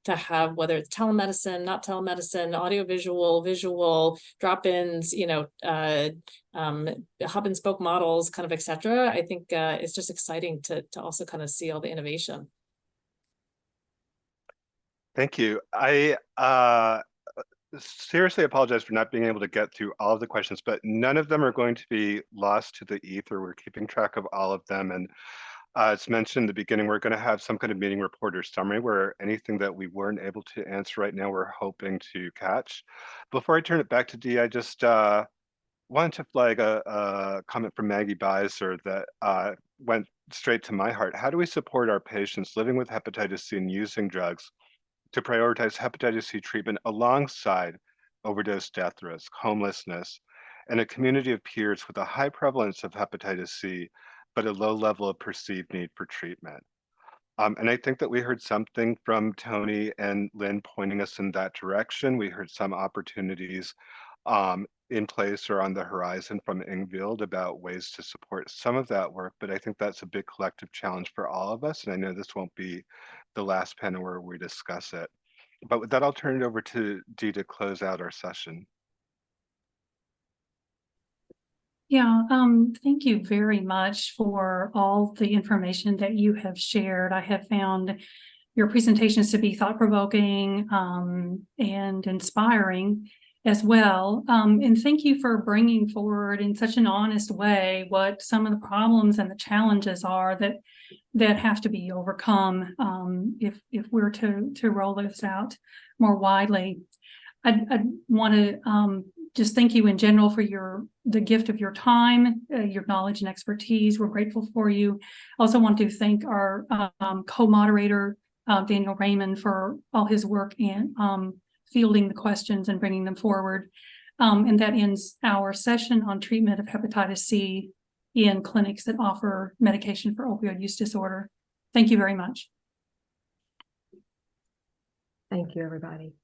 to have, whether it's telemedicine, not telemedicine, audiovisual, visual, drop-ins, hub and spoke models, kind of, et cetera. I think it's just exciting to also kind of see all the innovation. Thank you. I seriously apologize for not being able to get through all of the questions, but none of them are going to be lost to the ether. We're keeping track of all of them. And as mentioned in the beginning, we're going to have some kind of meeting reporter summary where anything that we weren't able to answer right now, we're hoping to catch. Before I turn it back to Dee, I just wanted to flag a comment from Maggie Beiser that went straight to my heart. How do we support our patients living with hepatitis C and using drugs to prioritize hepatitis C treatment alongside overdose death risk, homelessness, and a community of peers with a high prevalence of hepatitis C, but a low level of perceived need for treatment? And I think that we heard something from Tony and Lynn pointing us in that direction. We heard some opportunities in place or on the horizon from Yngvild about ways to support some of that work, but I think that's a big collective challenge for all of us. And I know this won't be the last panel where we discuss it. But with that, I'll turn it over to Dee to close out our session. Yeah, thank you very much for all the information that you have shared. I have found your presentations to be thought-provoking and inspiring as well. And thank you for bringing forward in such an honest way what some of the problems and the challenges are that have to be overcome if we're to roll this out more widely. I want to just thank you in general for the gift of your time, your knowledge and expertise. We're grateful for you. I also want to thank our co-moderator, Daniel Raymond, for all his work and fielding the questions and bringing them forward. And that ends our session on treatment of hepatitis C in clinics that offer medication for opioid use disorder. Thank you very much. Thank you, everybody.